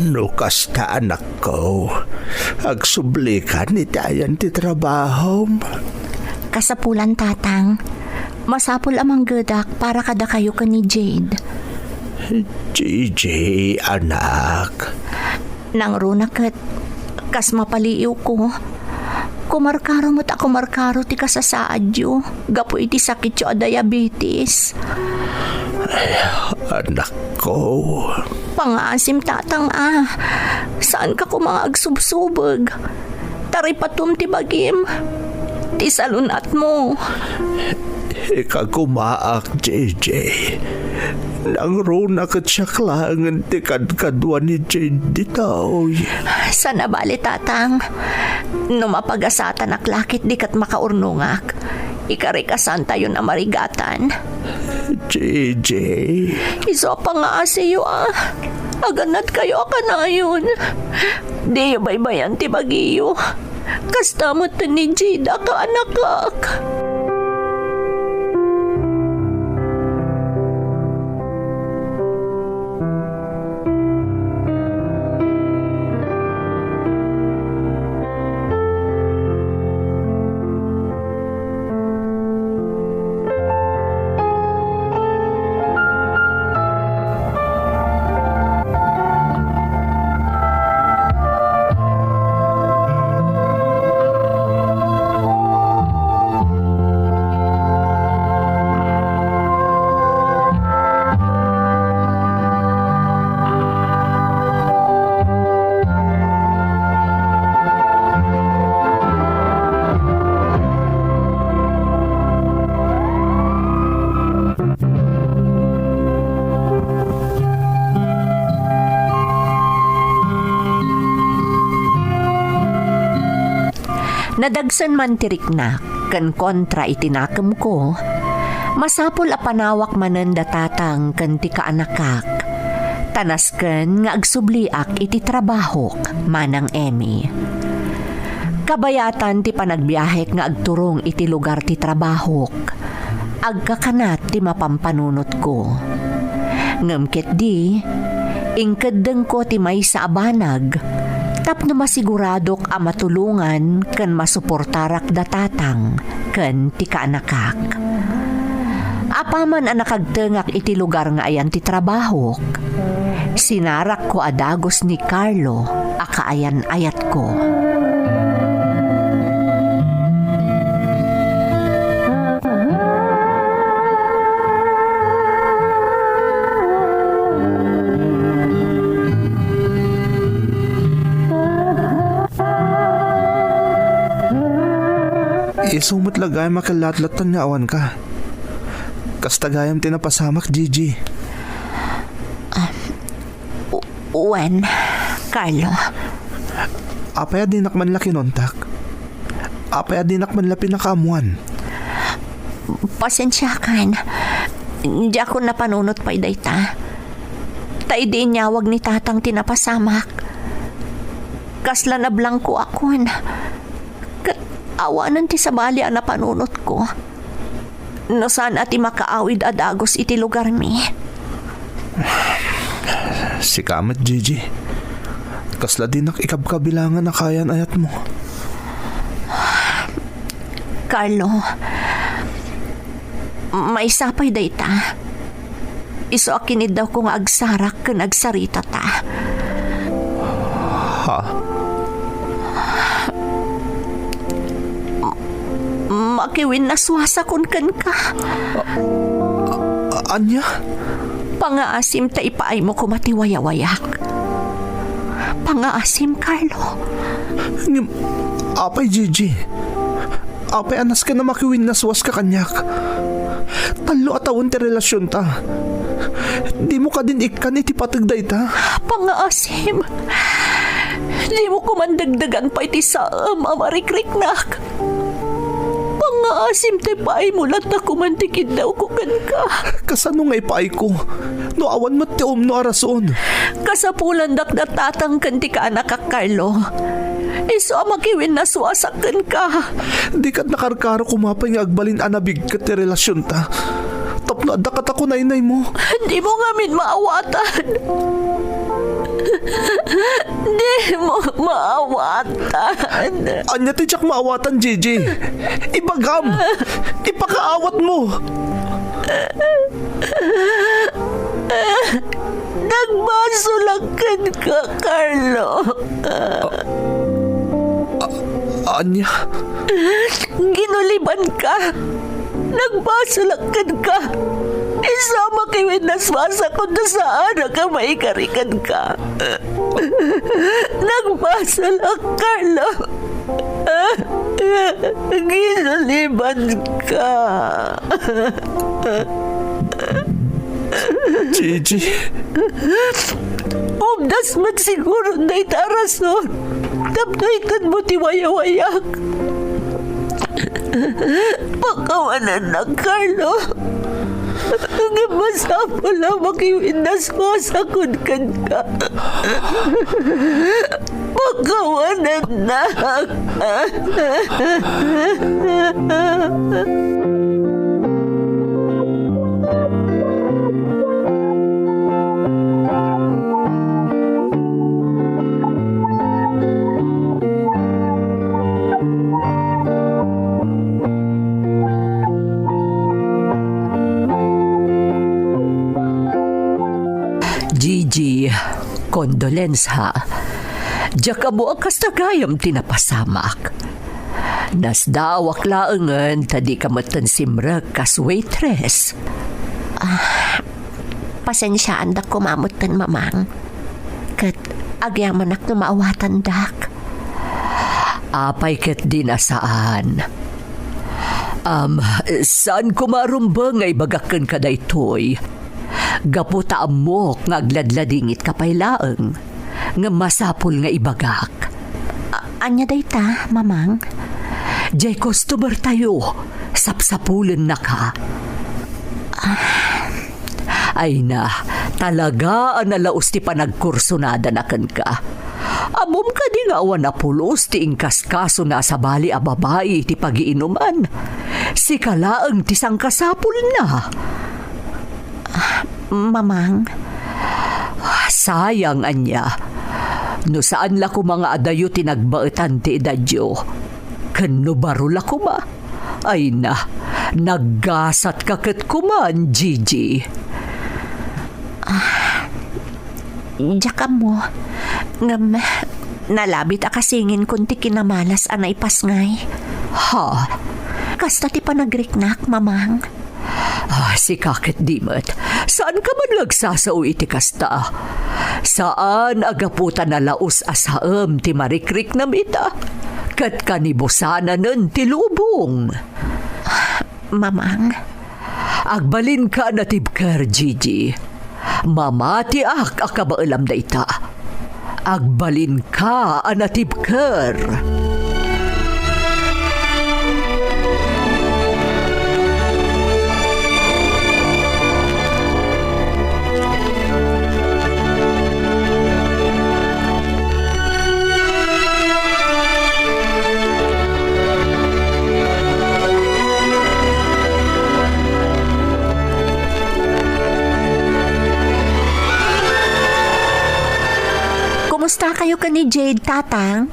No kasta anak ko, agsubli ka ni dayan ti trabaho. Kasapulan, tatang. Masapul amang gadak para kada kayo ka ni Jade. JJ, anak. Nang runakat, kas mapaliiw ko. Kumarkaro mo't ako markaro ti kasasaad yo. Gapo iti sakit yo a diabetes. Anak ko. Pangasim, tatang Saan ka ko mga agsubsubag? Tari patum ti bagim. Ti salunat mo. Ikagumaak, JJ. Nang runa kat siya klangan ti kadkadwa ni Jade dito. Sana bali, tatang. No mapagasatan aklakit di kat makaurnungak. Ikarikasan tayo na marigatan. JJ. Iso pa nga asiyo Aganat kayo akanayon. Di baybayan ti bagiyo. Kasta mo ni Jida ka anakak. Nadagsan man tiriknak, kan kontra itinakam ko, masapol a panawak manen datatang kan ti kaanakak. Tanasken nga agsubliak iti trabahok, manang Emmy. Kabayatan ti panagbiyahe nga agturong iti lugar ti trabahok, agkakanat ti mapampanunot ko. Ngamket di, ingkadeng ko ti may sa abanag, tapno masiguradok a matulungan kan masuportarak datatang kan ti kaanakak. Apaman a nakagtengak iti lugar nga ayan ti trabahok, sinarak ko adagos ni Carlo a kaayan ayat ko. Isumot lagay makalatlatan nga awan ka. Kastagayam tinapasamak, Gigi. When, Carlo? Apaya dinak man la kinontak. Apaya dinak man la pinakamuan. Pasensyakan. Di ako napanunot pa idayta. Taidi nyawag ni tatang tinapasamak. Kasla na blanko akon. Awanan ti sabali ang napanunot ko. No saan ati makaawid adagos iti lugar mi. Si kamat, Gigi. Kasla dinak ikabkabilangan na kayan ayat mo. Carlo, may sapay dayta. Iso akinid daw kong agsarak kan agsarita ta. Ha? makiwin na swasakon kan ka. Anya? Pangaasim ta ipaay mo kumatiwayawayak. Pangaasim, Carlo. Apay, Gigi. Apay, anas ka na makiwin na swas ka kanyak. Talo atawon ti relasyon ta. Di mo ka din ikan iti patagday ta. Pangaasim. Di mo kumandagdagan pa iti saam amarikrik-nak. Pangaasim te paay mo lang na kumantikid daw ko kan ka. Kasano nga ipaay ko? No awan mo ti no arason. Kasapulan dak natatang kanti ka anak ka, Carlo. Iso makiwin na suwasakan ka. Di kat nakarkaro kumapay nga agbalin anabig kat ti relasyon ta. Tapno dakat ako nainay mo. Di mo ngamin maawatan. Di mo maawatan. Anya ti tsak maawatan, Gigi. Ibagam. Ipakaawat mo. Nagmasulakan ka, Carlo. Anya? Ginuliban ka. Nagmasulakan ka. Isama kayo naswasa kung nasaan ka maikarikan ka. Nagmasulak, Carlo. Ginuliban ka. Gigi. Umdas man siguro na itarason. Tapnoitan mo tiwayawayak. Pagkawanan na, Carlo. Ang masama lang makiwin na swasakon kan ka. Pagkawanan na. Gigi, condolence ha. Diya ka mo ang kastagayam tinapasamak. Nasdawak laangan tadi ka matansimra kas waitress. Pasensyaan dak kumamutan, mamang. Kat agyaman ak maawatan dak. Apay ket dinasaan. Saan kumarumbang ay bagakan ka daytoy? Gaputa amok nga agladladingit ka paylaeng. Nga masapul nga ibagak. Anya dayta, mamang? Jay customer tayo. Sapsapulen na ka. Ay na, talaga ang nalaos ti panagkursunada na kan ka. Amom ka di nga awan na pulos ti ingkaskaso na sa bali a babae ti pagiinuman. Si kalaang ti sangkasapul na. Mamang? Sayang anya. No saan la ko mga adayo tinagbaetan ti edadyo. Kano barula ko ba? Ay na, naggasat kaket kuman, Gigi. Diyak mo. Ngam, nalabit akasingin kunti kinamalas anay pasngay. Ha? Kasta ti panagriknak, mamang. Si Kaket Dimet, saan ka man lagsasao iti kasta? Saan agaputan na laos asaam ti marikrik na mita? Kat kanibusana nun ti lubong. Mamang? Agbalin ka na tibker, Gigi. Mamati ak akabaalam da ita. Agbalin ka anatibker. Kumusta kayo ka ni Jade, tatang?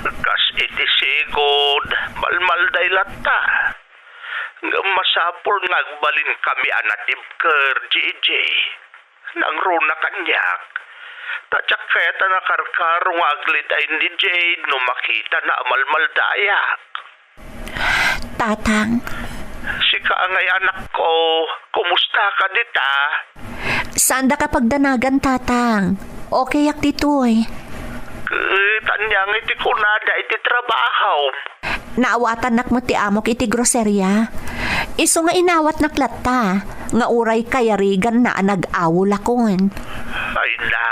Kas iti sigod, malmalday lata. Masapol nagbalin kami anatibker, JJ. Nang runa kanyak. Tatsak kaya ta nakarkaro nga aglit ay ni Jade no makita na malmaldayak. tatang. Si kaangay anak ko, kumusta ka dita? Saan da kapag danagan, tatang? Okay yak ditoy. Tanyang iti kunada iti trabaho. Naawatan nak mo ti amok iti groserya. Iso nga inawat naklata, nga uray kayarigan na nag-awol akon. Ay na,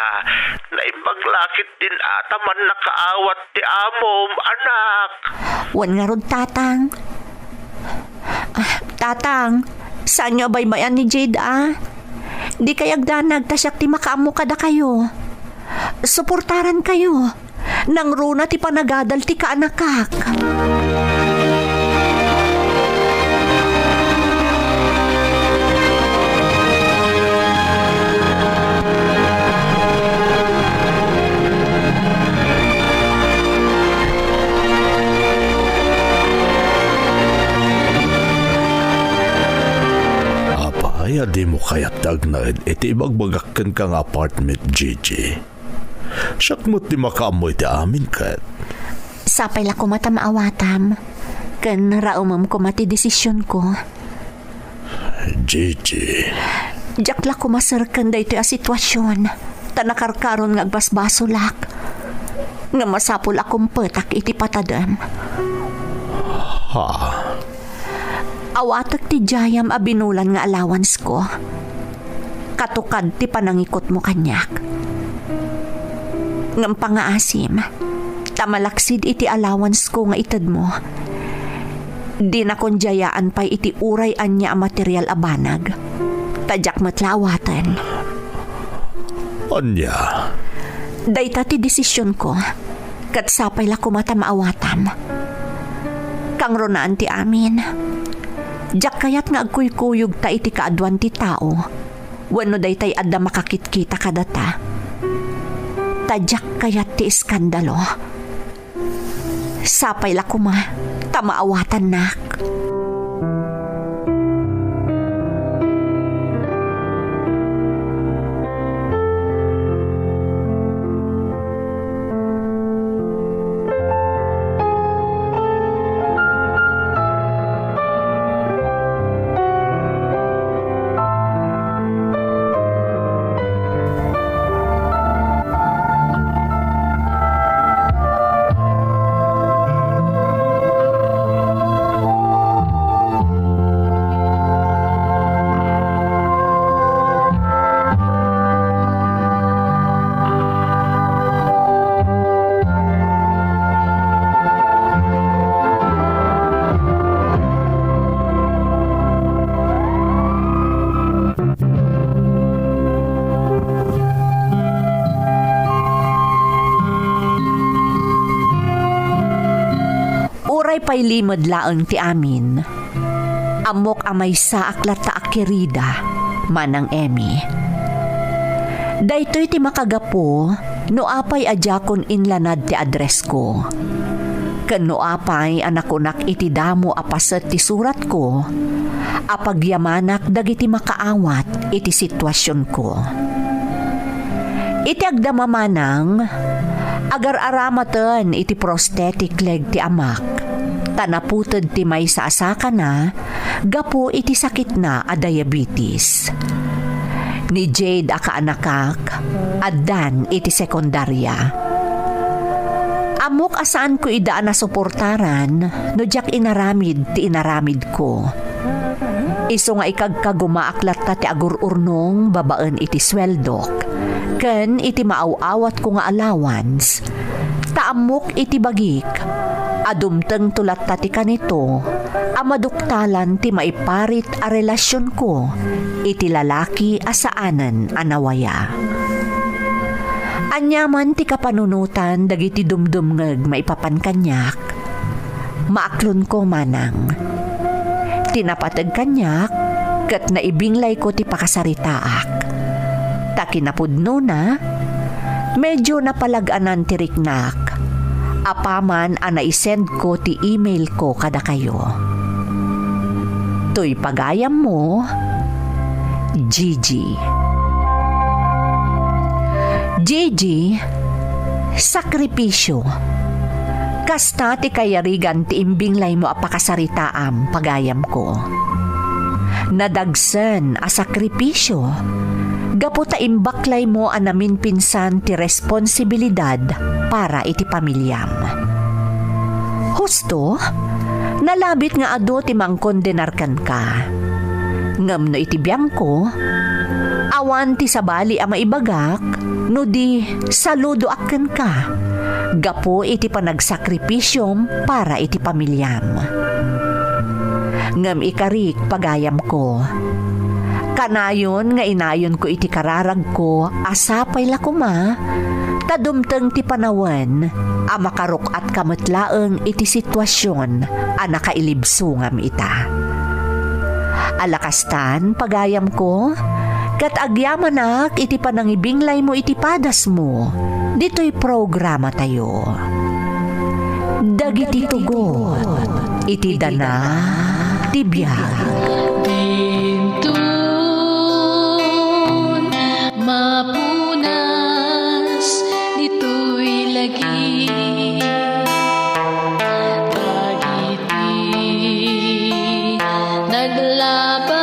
naipaglakit din ata man nakaawat ti amom, anak. Wan nga rod, tatang. Tatang, saan nyo ba'y mayan ni Jade, Di kayag danag, tasyak ti makaamo kada kayo. Suportaran kayo. Nang runa ti panagadal ti kaanakak. Apay, di mo kaya't dagnad iti ibagbagakan kang apartment, Gigi. Siyak mo't di makaamoy ti amin kat. Sapay la ko mata maawatam. Kan raumam ko mati desisyon ko. Gigi. Diyak la ko masarkan da ito a sitwasyon. Tanakarkaron nga agbasbasolak. Nga masapul akong petak iti patadam. Ha? Awatak ti jayam a binulan nga allowance ko. Katukad ti panangikot mo kanyak. Ngam pangaasim, tamalaksid iti allowance ko nga itad mo. Di na kon jayaan pa'y iti uray anya a material a banag. Tadyak matlawatan. Anya? Dayta ti desisyon ko, kat sapay la ko mata maawatam. Kang ronaan ti amin. Diyak kayat nga agkuykuyog ta iti kaadwan ti tao. Wano daytay adda makakitkita kadata. Tadyak kayat ti iskandalo. Sapay la kuma, tamaawatan nak. Pay limod laeng ti amin. Amok amay sa aklat ta akirida, manang Emmy. Daytoy ti makagapo, no apay adjakon inlanad ti address ko. Ken no apay anakunak iti damo apaset ti surat ko, apagyamanak dagiti makaawat iti sitwasyon ko. Iti agdamamanang, agar-aramaten iti prosthetic leg ti amak. Tanaputod ti may sa asaka na, gapo iti sakit na a diabetes. Ni Jade a kaanakak, addan iti sekundarya. Amok asaan ko idaan na suportaran, no diyak inaramid ti inaramid ko. Iso nga ikagkagumaaklat ta ti agur-urnong babaan iti sweldok, ken iti maaw-awat ko nga allowance, taamok iti bagik, adumteng tulat tati kanito, amaduktalan ti maiparit a relasyon ko, iti lalaki asaanan anawaya. Anyaman ti kapanunutan dagiti dumdumngeg maipapan kanyak, maaklon ko manang. Tinapatag kanyak, kat naibinglay ko ti pakasaritaak. Takinapudno na, medyo napalaganan ti riknak. Apaman anaisend ko ti email ko kada kayo. To'y pagayam mo, Gigi. Gigi, sakripisyo. Kasta ti kayarigan ti imbinglay mo apakasaritaam pagayam ko. Nadagsen a sakripisyo. Gapo ta imbaklay mo anamin pinsan ti responsibilidad para iti pamilyam. Husto, nalabit nga ado ti mangkondenarkan ka. Ngam no iti biyang ko, awan ti sabali a maibagak, no di saludo aken ka. Gapo iti panagsakripisyom para iti pamilyam. Ngam ikarik pagayam ko. Kanayon nga inayon ko iti kararag ko asapay lakuma, tadumteng ti panawan, a makaruk at kamatlaeng iti sitwasyon a nakailibsungam ita. Alakastan pagayam ko, kat agyamanak iti panangibinglay mo iti padas mo, dito'y programa tayo. Dagiti tugot, iti dana, tibiyag. Dintun mapunas dito'y lagi dagiti naglaban